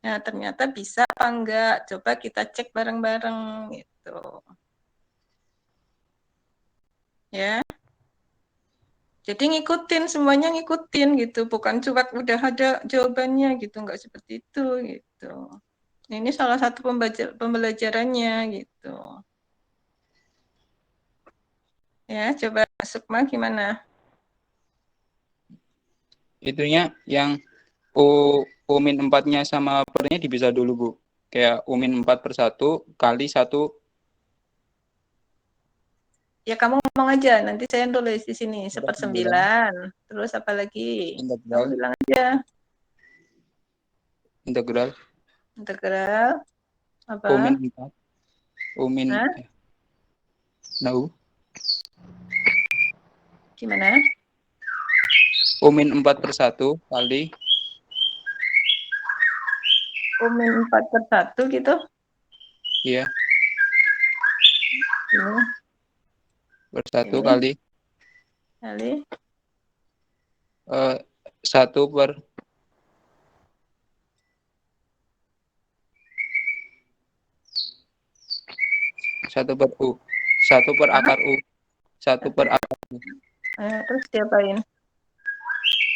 Nah, ternyata bisa apa enggak? Coba kita cek bareng-bareng gitu. Ya. Jadi ngikutin, semuanya ngikutin gitu, bukan cuma udah ada jawabannya gitu, enggak seperti itu gitu. Ini salah satu pembelajarannya gitu. Ya, coba Sukma gimana? Itunya yang U-4-nya sama pernya dipisah dulu, Bu. Kayak U-4/1 kali 1. Ya kamu ngomong aja, nanti saya tulis di sini 1/9 1/9. Terus apa lagi? Kamu integral bilang aja. integral Integral apa? U-4 U-, Hah? nah, Gimana? U-4/1 kali Umin 4/1 gitu. ya Ini, /1 ini kali kali 1 per 1 per U, 1 per Hah? akar U, 1 per akar U, Terus diapain?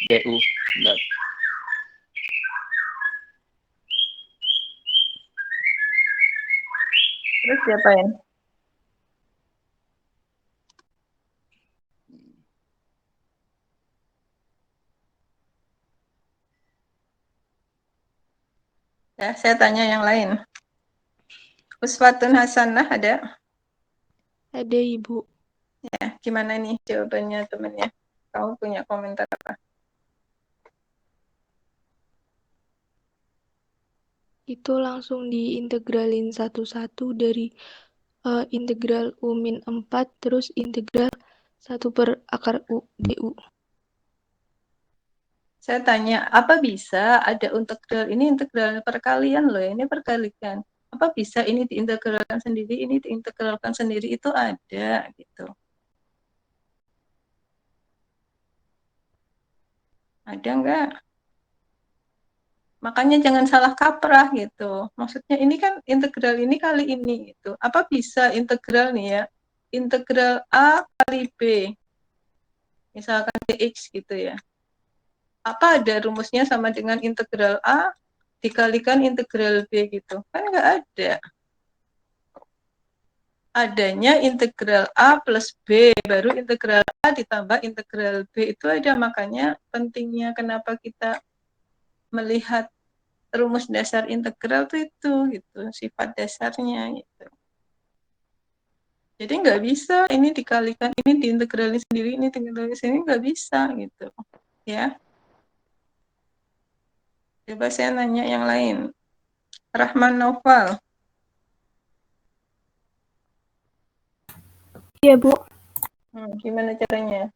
DU. Enggak. Terus diapain? Ya, saya tanya yang lain. Uswatun Hasanah ada? Ada Ibu. Ya, gimana nih jawabannya temennya? Kamu punya komentar apa? Itu langsung diintegralin satu-satu dari integral U-4 terus integral 1 per akar U DU. Saya tanya, apa bisa ada integral, ini integral perkalian loh, ini perkalikan. Apa bisa ini diintegralkan sendiri, ini diintegralkan sendiri, itu ada gitu. Ada enggak? Makanya jangan salah kaprah gitu. Maksudnya ini kan integral ini kali ini gitu. Apa bisa integral nih ya? Integral A kali B. Misalkan dx gitu ya. Apa ada rumusnya sama dengan integral A dikalikan integral B gitu? Kan nggak ada. Adanya integral A plus B, baru integral A ditambah integral B. Itu ada, makanya pentingnya kenapa kita melihat rumus dasar integral itu gitu, sifat dasarnya gitu. Jadi nggak bisa ini dikalikan, ini diintegralin sendiri, ini diintegralin sendiri, nggak bisa gitu. Ya, coba saya nanya yang lain. Rahman Noval, Iya, Bu. gimana caranya?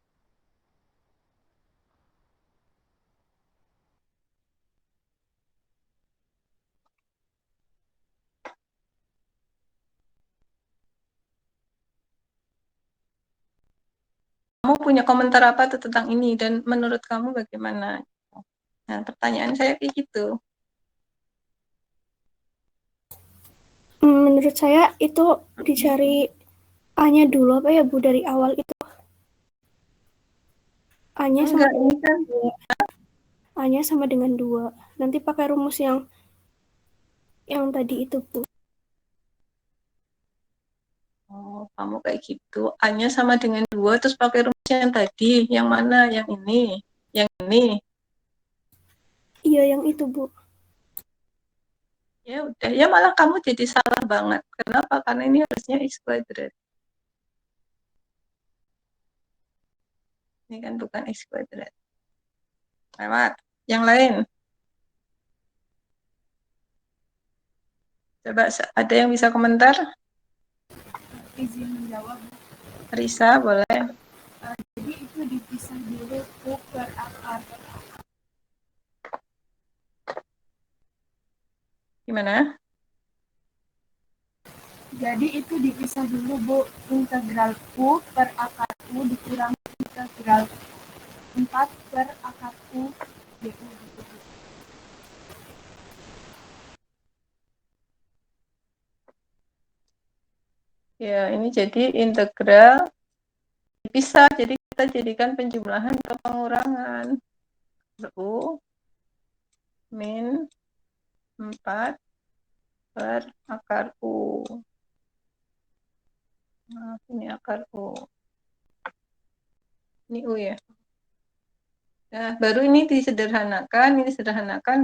Kamu kamu punya komentar apa tuh tentang ini dan menurut kamu bagaimana? Nah, pertanyaan saya kayak gitu. Menurut saya itu dicari A-nya dulu apa ya Bu dari awal itu? A-nya sama Enggak, ini kan dengan 2. A-nya sama dengan 2. Nanti pakai rumus yang tadi itu Bu. oh, kamu kayak gitu. A-nya sama dengan 2 terus pakai rumus yang tadi. Yang mana? Yang ini. Yang ini. Iya yang itu Bu. Ya udah, ya malah kamu jadi salah banget. Kenapa? Karena ini harusnya X kuadrat. Ini kan bukan X kuadrat. Lewat. Yang lain. Coba ada yang bisa komentar? Izin menjawab. Risa, boleh. Jadi itu dipisah dulu U per akar. Gimana? Jadi itu dipisah dulu Bu. Integral U per akar U dikurangi integral 4 per akar U DU. Ya, ini jadi integral dipisah. Jadi kita jadikan penjumlahan atau pengurangan. U min 4 per akar U. Nah, ini akar U. Ini U ya. Nah, baru ini disederhanakan,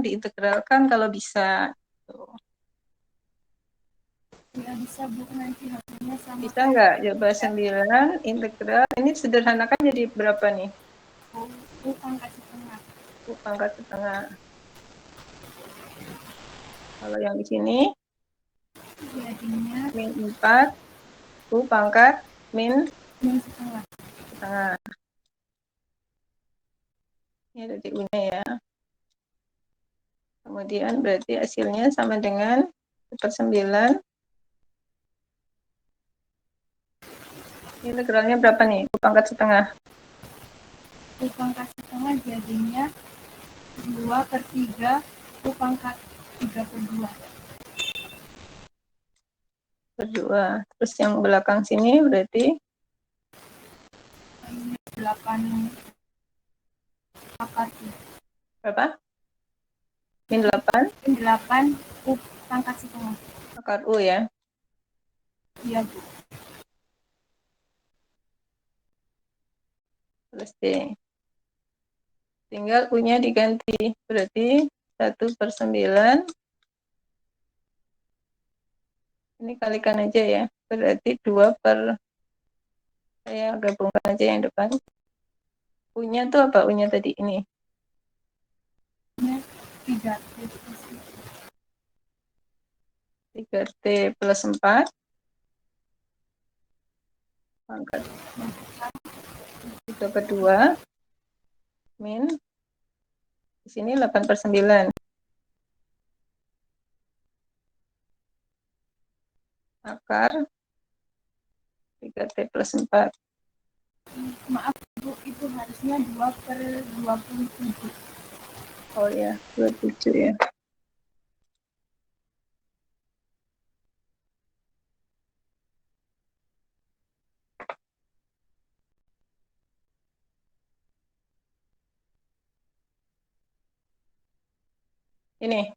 diintegralkan kalau bisa. Tuh. Ya bisa Bu, nanti hasilnya sama. Bisa nggak? Coba 9 integral. Ini sederhanakan jadi berapa nih? U pangkat setengah. U pangkat setengah. Kalau yang di sini Jadinya min 4 U pangkat min min setengah. setengah. Ini jadi U-nya ya. Kemudian berarti hasilnya sama dengan 1/9. Ini integralnya berapa nih? U pangkat setengah. U pangkat setengah jadinya 2/3 U pangkat 3/2. Berdua. Terus yang belakang sini berarti 8 akar U. berapa? Min 8 Min 8 U pangkat setengah. akar U ya. Iya Bu. Selesai. Tinggal U-nya diganti. Berarti 1/9. Ini kalikan aja ya. Berarti 2 per, saya gabungkan aja yang depan. U-nya tuh apa? U-nya tadi ini. 3T plus 4 pangkat 3/2 min di sini 8/9 akar 3T plus 4. Maaf Bu, itu harusnya 2/27. Oh ya, 27 ya. Ini.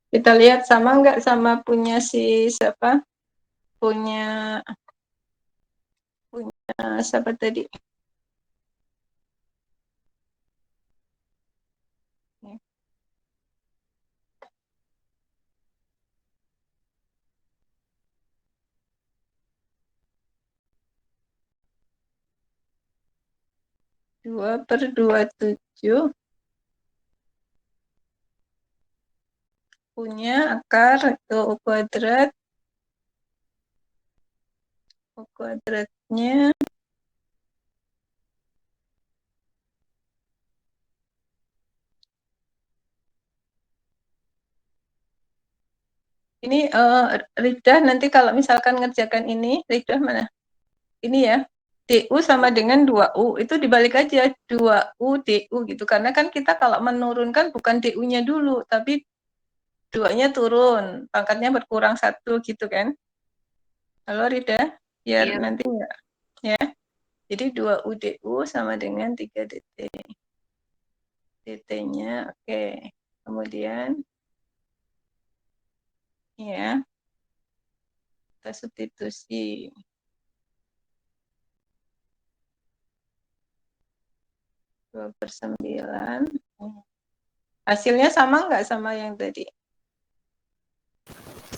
Kita lihat sama nggak sama punya si siapa? Punya siapa tadi? Dua per 27 punya akar itu U kuadratnya ini Rida nanti kalau misalkan ngerjakan ini, Rida mana? ini ya, DU sama dengan 2U, itu dibalik aja 2U DU gitu. Karena kan kita kalau menurunkan bukan DU-nya dulu, tapi 2-nya turun, pangkatnya berkurang 1 gitu kan. Halo Rida, biar Iya. nanti enggak ya. Jadi 2U DU sama dengan 3 DT. DT-nya oke. Kemudian ya, kita substitusi. 2/9. Hasilnya sama nggak sama yang tadi?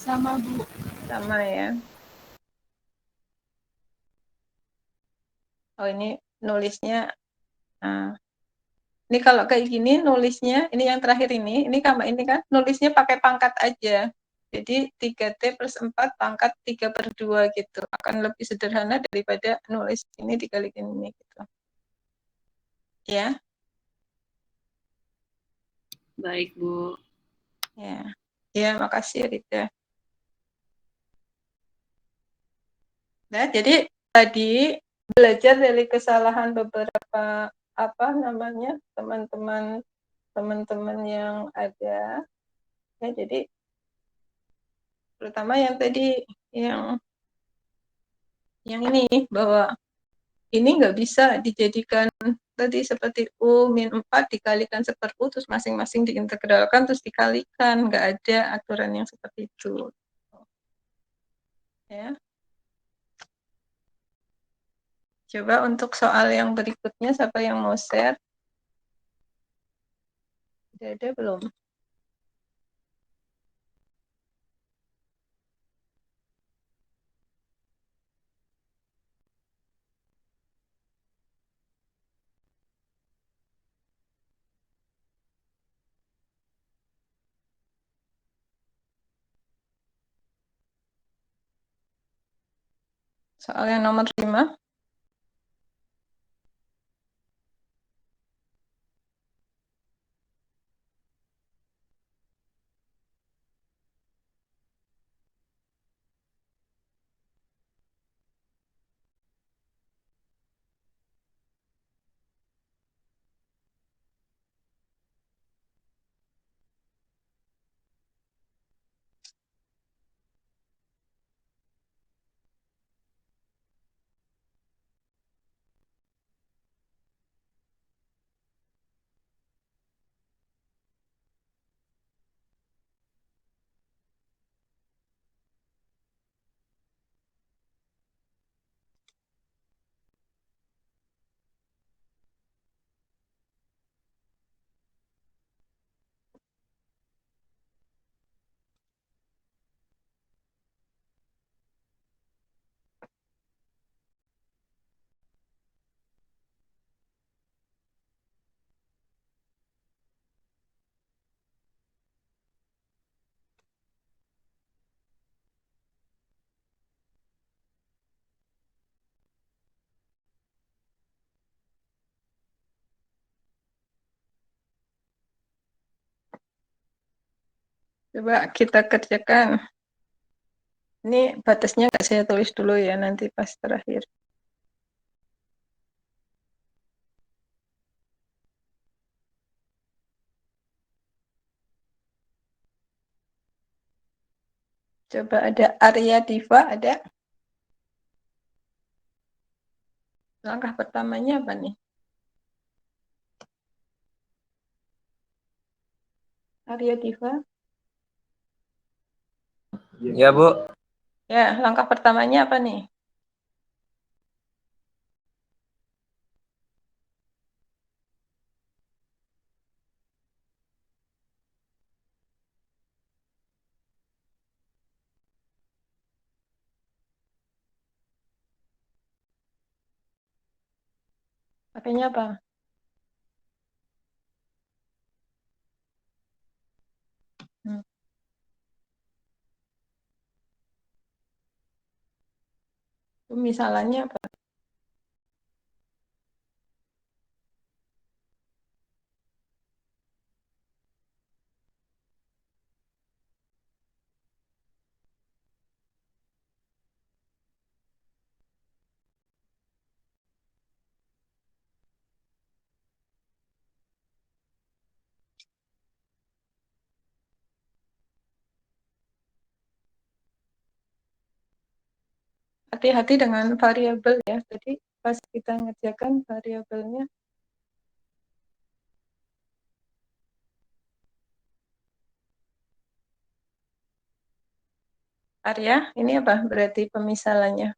Sama, Bu. Sama ya. Oh ini nulisnya. Nah, ini kalau kayak gini nulisnya, ini yang terakhir ini ini kan nulisnya pakai pangkat aja. Jadi 3T plus 4 pangkat 3/2 gitu. Akan lebih sederhana daripada nulis ini dikalikan ini gitu. Ya. Baik, Bu. Ya. Ya, makasih Rita. Nah, jadi tadi belajar dari kesalahan beberapa teman-teman yang ada. Ya, jadi terutama yang tadi yang ini bahwa ini nggak bisa dijadikan tadi seperti U-4 dikalikan seper U terus masing-masing diintegralkan terus dikalikan, nggak ada aturan yang seperti itu. Ya. Coba untuk soal yang berikutnya siapa yang mau share? Udah ada belum? Soal yang nomor 5. Coba kita kerjakan. Ini batasnya nggak saya tulis dulu ya, nanti pas terakhir. Coba ada Arya Diva, ada? Langkah pertamanya apa nih? Arya Diva? Ya, Bu. Ya, langkah pertamanya apa nih? Pakainya apa? Hmm. Itu misalannya apa? hati-hati dengan variabel ya. Jadi pas kita ngerjakan variabelnya Arya, ini apa berarti pemisalannya?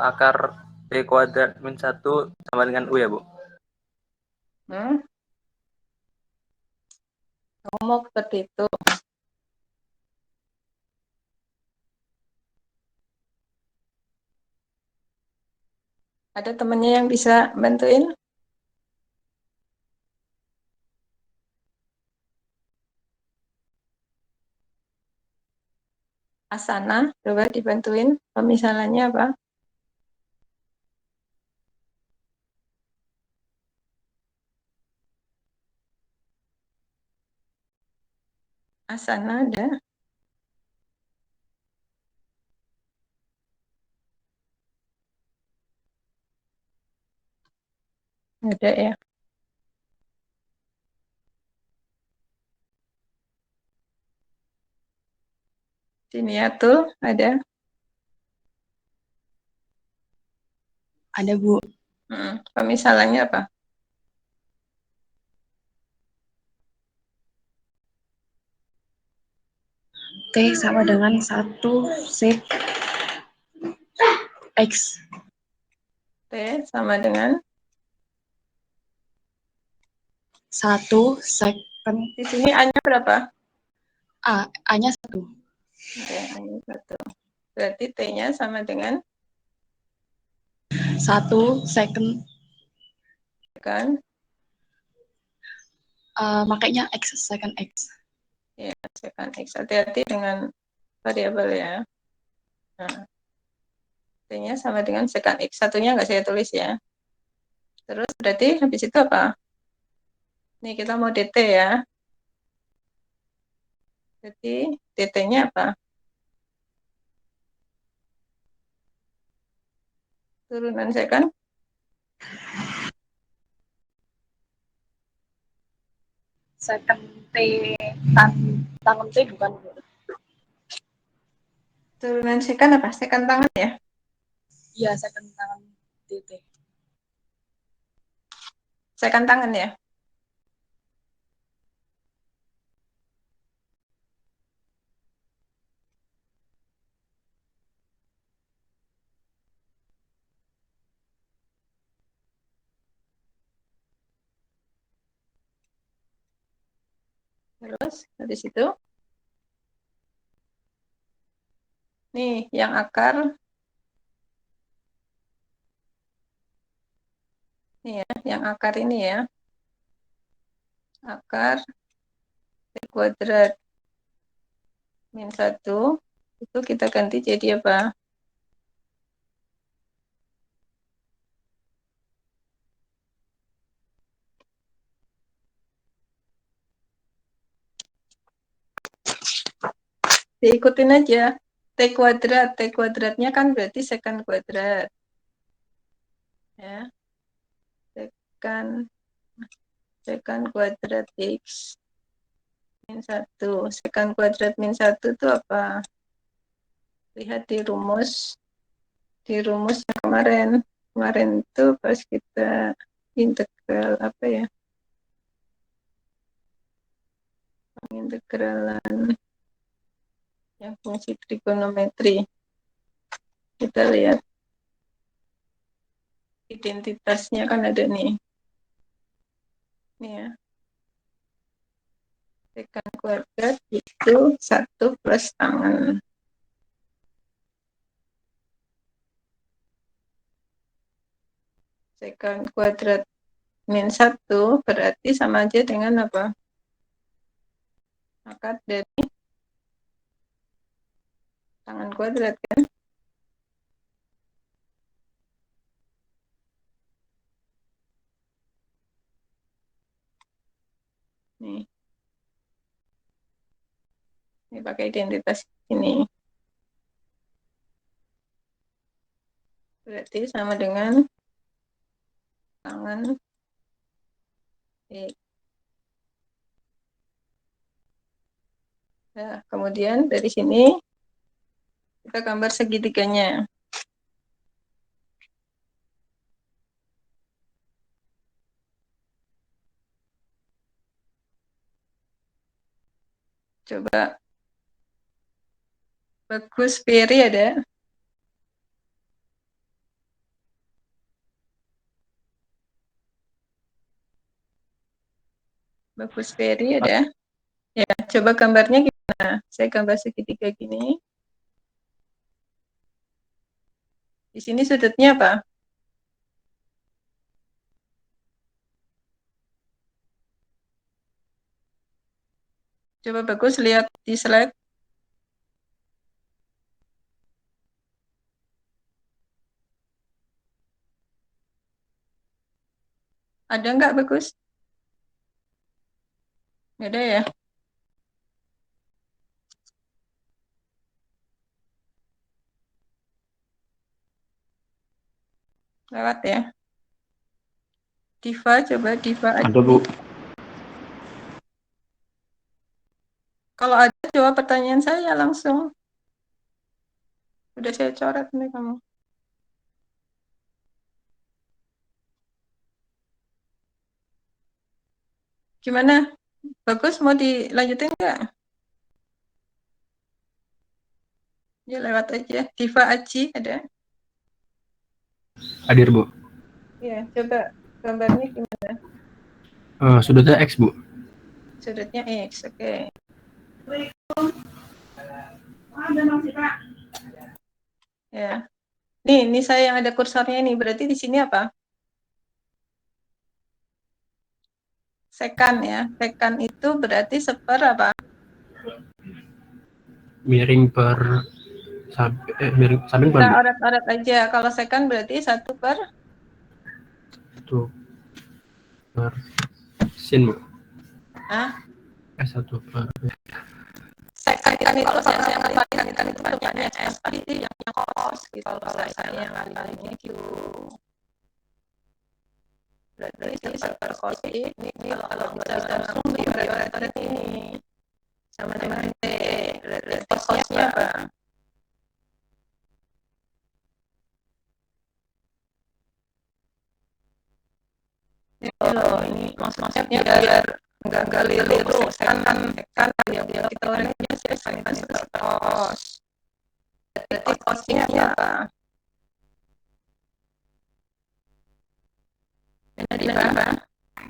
Akar B kuadrat min 1 sama dengan U ya, Bu? Ngomong seperti itu. Ada temannya yang bisa bantuin? Asana, coba dibantuin pemisalannya apa? Asana ada? Ada ya. Sini ya tuh ada. Ada, Bu. Pemisalannya apa? T sama dengan 1 sek X. T sama dengan 1 second. Di sini A-nya berapa? A-nya 1. Oke, A-nya 1. Berarti T-nya sama dengan 1 second. Kan? Makanya X, second X. Ya, second X. Hati-hati dengan variabel ya. Nah, T-nya sama dengan second X. Satunya nggak saya tulis ya. Terus berarti habis itu apa? Nih kita mau DT ya. Jadi DT-nya apa? Turunan second. Second T, tangan T bukan. Turunan second apa? Second tangan ya? Iya, second tangan DT. Second tangan ya? Terus habis itu nih yang akar nih ya, yang akar ini ya. Akar T kuadrat min 1 itu kita ganti jadi apa? Diikutin aja. T kuadrat, T kuadratnya kan berarti secant kuadrat. Ya. Secant kuadrat X min 1. Secant kuadrat min 1 itu apa? Lihat di rumus. Di rumus yang kemarin. Kemarin itu pas kita integral apa ya? Integralan yang fungsi trigonometri. Kita lihat identitasnya kan ada nih. Nih ya. Secant kuadrat itu 1 plus tangan. Secant kuadrat min 1 berarti sama aja dengan apa? Akar dari tangan kuadrat kan? pakai identitas ini. Berarti sama dengan tangan X. Nah, kemudian dari sini kita gambar segitiganya. Coba Bagus Ferry ada. Bagus Ferry ada. Ya, coba gambarnya gimana? Saya gambar segitiga gini. Di sini sudutnya apa? Coba Bagus lihat di slide. Ada nggak Bagus? Nggak ada ya? Lewat ya. Diva, coba Diva. Ada, Bu. Kalau ada, jawab pertanyaan saya langsung. Udah saya coret nih kamu. Gimana? Bagus, mau dilanjutin nggak? Ya lewat aja. Diva Aji ada? Hadir, Bu. Ya, coba gambarnya gimana? Sudutnya X, Bu. Sudutnya X, oke. Ya. Ini saya yang ada kursornya nih. Berarti di sini apa? Sekan ya. Sekan itu berarti seper apa? Miring per miring samping Kita per oret-oret aja. Kalau sekan berarti 1 per sin, Bu. Hah? 1 per Sekan itu kalau yang kebalikan itu bentuknya S, tapi yang cos gitu. Kalau saya yang kali-kalinya Q. Berarti seper cos ini kalau bisa langsung dioret-oret ini. Sama dengan T. Berarti cosnya apa? Ini loh, ini maksudnya biar nggak keliru kan ya kita orangnya sekan seper cos. Berarti cosnya apa? Benar apa?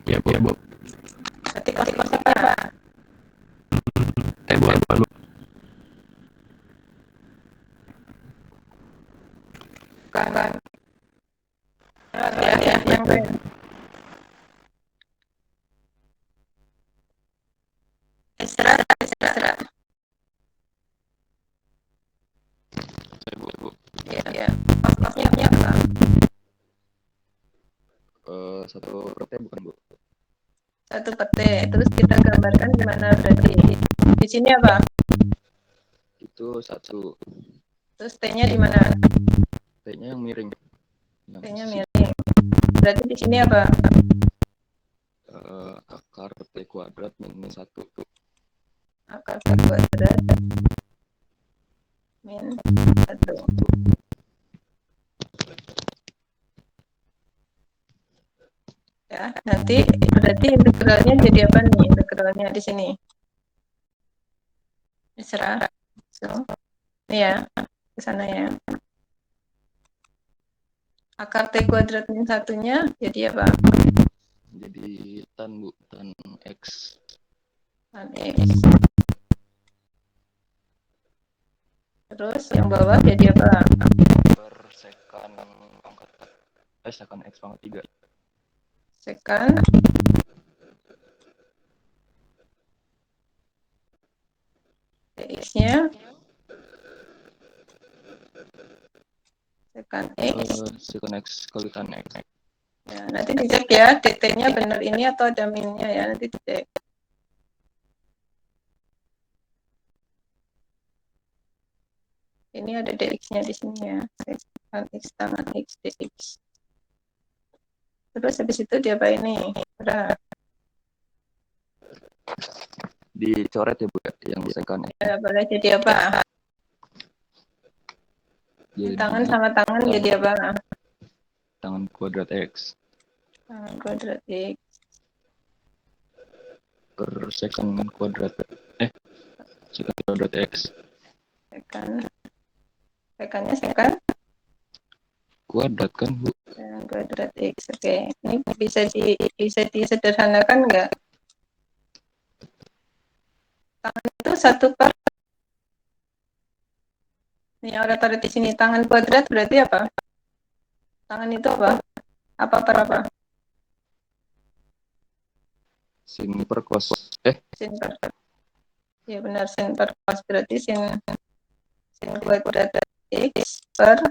ya, Bu. Berarti cosnya apa? Bu. Bukan. Ya, yang lain. Isra. Bu. Ya. Cosnya apa? 1 per T bukan, Bu? 1 per T. Terus kita gambarkan di mana berarti? Di sini apa? Itu 1. Terus T-nya di mana? T-nya yang miring. T-nya miring. Berarti di sini apa? Akar T kuadrat min 1. Akar T kuadrat min 1. Ya, nanti berarti integralnya jadi apa nih? Integralnya di sini. Isra. So, ya, ke sana ya. Akar T kuadrat min 1-nya jadi apa? Jadi tan, Bu. Tan X. Tan X. Terus yang bawah jadi apa? Per sekan pangkat sekan X pangkat 3. Sekan X-nya sekan X. Sekan X kali tan X. Ya, nanti dicek ya, dt-nya benar ini atau ada minnya ya, nanti dicek. Ini ada dx-nya di sini ya. X tangan X dx. Terus habis itu dia apa ini? Udah. Dicoret ya Bu ya, yang second. Ya, boleh jadi apa? Jadi Tangan sama tangan jadi apa? tangan kuadrat X Tangan kuadrat X. per second kuadrat second kuadrat X. Sekannya sekan Kuadrat kan Bu? kuadrat X. Oke. Ini bisa disederhanakan nggak? Tangan itu 1/. Ini orang taruh di sini tangan kuadrat berarti apa? Tangan itu apa? Apa per apa? Sin per cos. Sin per. Ya benar, sin per cos berarti sin kuadrat X per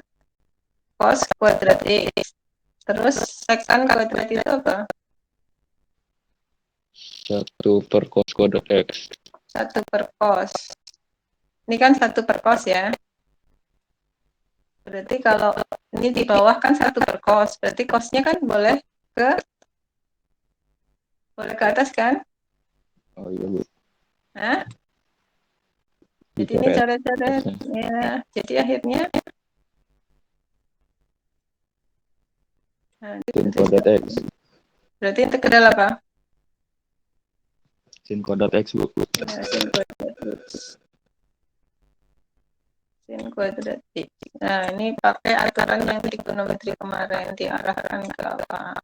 cos kuadrat X. Terus sekan kuadrat itu apa? 1 per cos kuadrat X. 1 per cos. Ini kan 1 per cos ya. Berarti kalau ini di bawah kan 1 per cos. Berarti cosnya kan boleh ke atas kan? Oh iya Bu. Hah? Jadi ini coret-coret. Ya, jadi akhirnya sin kuadrat X. Berarti integral apa? Sin kuadrat X Bu. Ya, sin kuadrat X. Sin kuadrat X. Nah, ini pakai aturan yang trigonometri kemarin, diarahkan ke apa?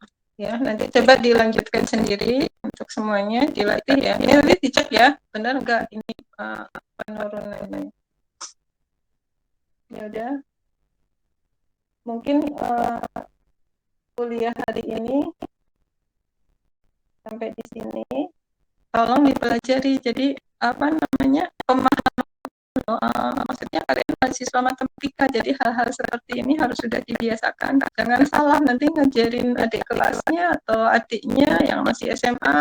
Ya, nanti coba dilanjutkan sendiri untuk semuanya, dilatih ya. Ini nanti dicek ya, benar nggak ini penurunannya. Ya udah. Mungkin kuliah hari ini sampai di sini. Tolong dipelajari. Jadi apa namanya? Pemahaman. Maksudnya kalian mahasiswa matematika, jadi hal-hal seperti ini harus sudah dibiasakan. Jangan salah nanti ngajarin adik kelasnya atau adiknya yang masih SMA.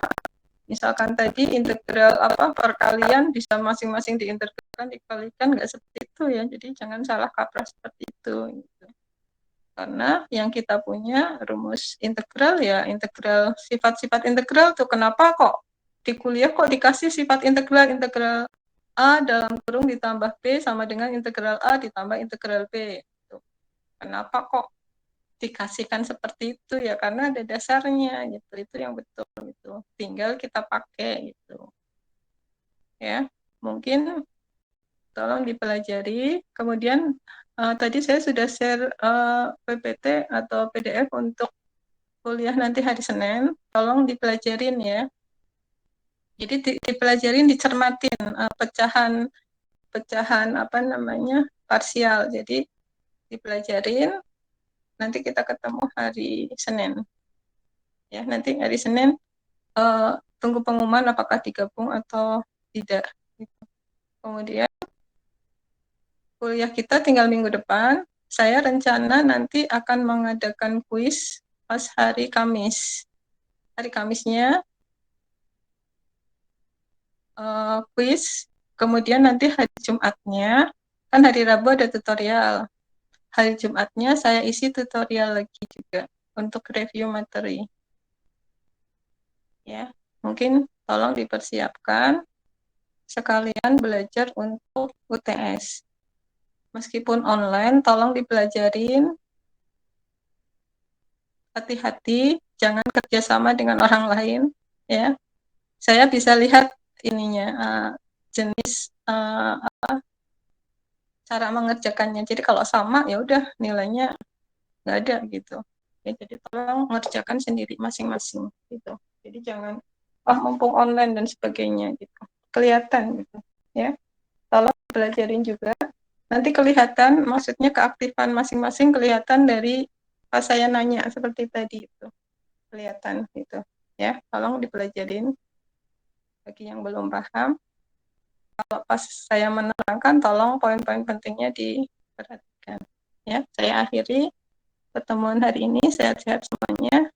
Misalkan tadi integral apa perkalian bisa masing-masing diintegralkan, dikalikan, nggak seperti itu ya. Jadi jangan salah kaprah seperti itu. Gitu. Karena yang kita punya rumus integral ya integral, sifat-sifat integral tuh kenapa kok di kuliah kok dikasih sifat integral A dalam kurung ditambah B sama dengan integral A ditambah integral B. Kenapa kok dikasihkan seperti itu ya? Karena ada dasarnya gitu. Itu yang betul gitu. Tinggal kita pakai gitu. Ya, mungkin tolong dipelajari. Kemudian tadi saya sudah share PPT atau PDF untuk kuliah nanti hari Senin. Tolong dipelajarin ya. Jadi dipelajarin, dicermatin pecahan apa namanya parsial. Jadi dipelajarin. Nanti kita ketemu hari Senin. Ya, nanti hari Senin tunggu pengumuman apakah digabung atau tidak. Kemudian kuliah kita tinggal minggu depan. Saya rencana nanti akan mengadakan kuis pas hari Kamis. Hari Kamisnya kuis, kemudian nanti hari Jumatnya, kan hari Rabu ada tutorial. Hari Jumatnya saya isi tutorial lagi juga untuk review materi. Ya, mungkin tolong dipersiapkan sekalian belajar untuk UTS. Meskipun online, tolong dipelajarin. Hati-hati, jangan kerjasama dengan orang lain. Ya, saya bisa lihat ininya jenis cara mengerjakannya. Jadi kalau sama ya udah nilainya nggak ada gitu. Ya, jadi tolong mengerjakan sendiri masing-masing gitu. Jadi jangan mumpung online dan sebagainya gitu. Kelihatan gitu ya. Tolong belajarin juga. Nanti kelihatan maksudnya keaktifan masing-masing kelihatan dari pas saya nanya seperti tadi itu. Kelihatan gitu ya. Tolong dipelajarin bagi yang belum paham. Kalau pas saya menerangkan tolong poin-poin pentingnya diperhatikan ya. Saya akhiri pertemuan hari ini, sehat-sehat semuanya.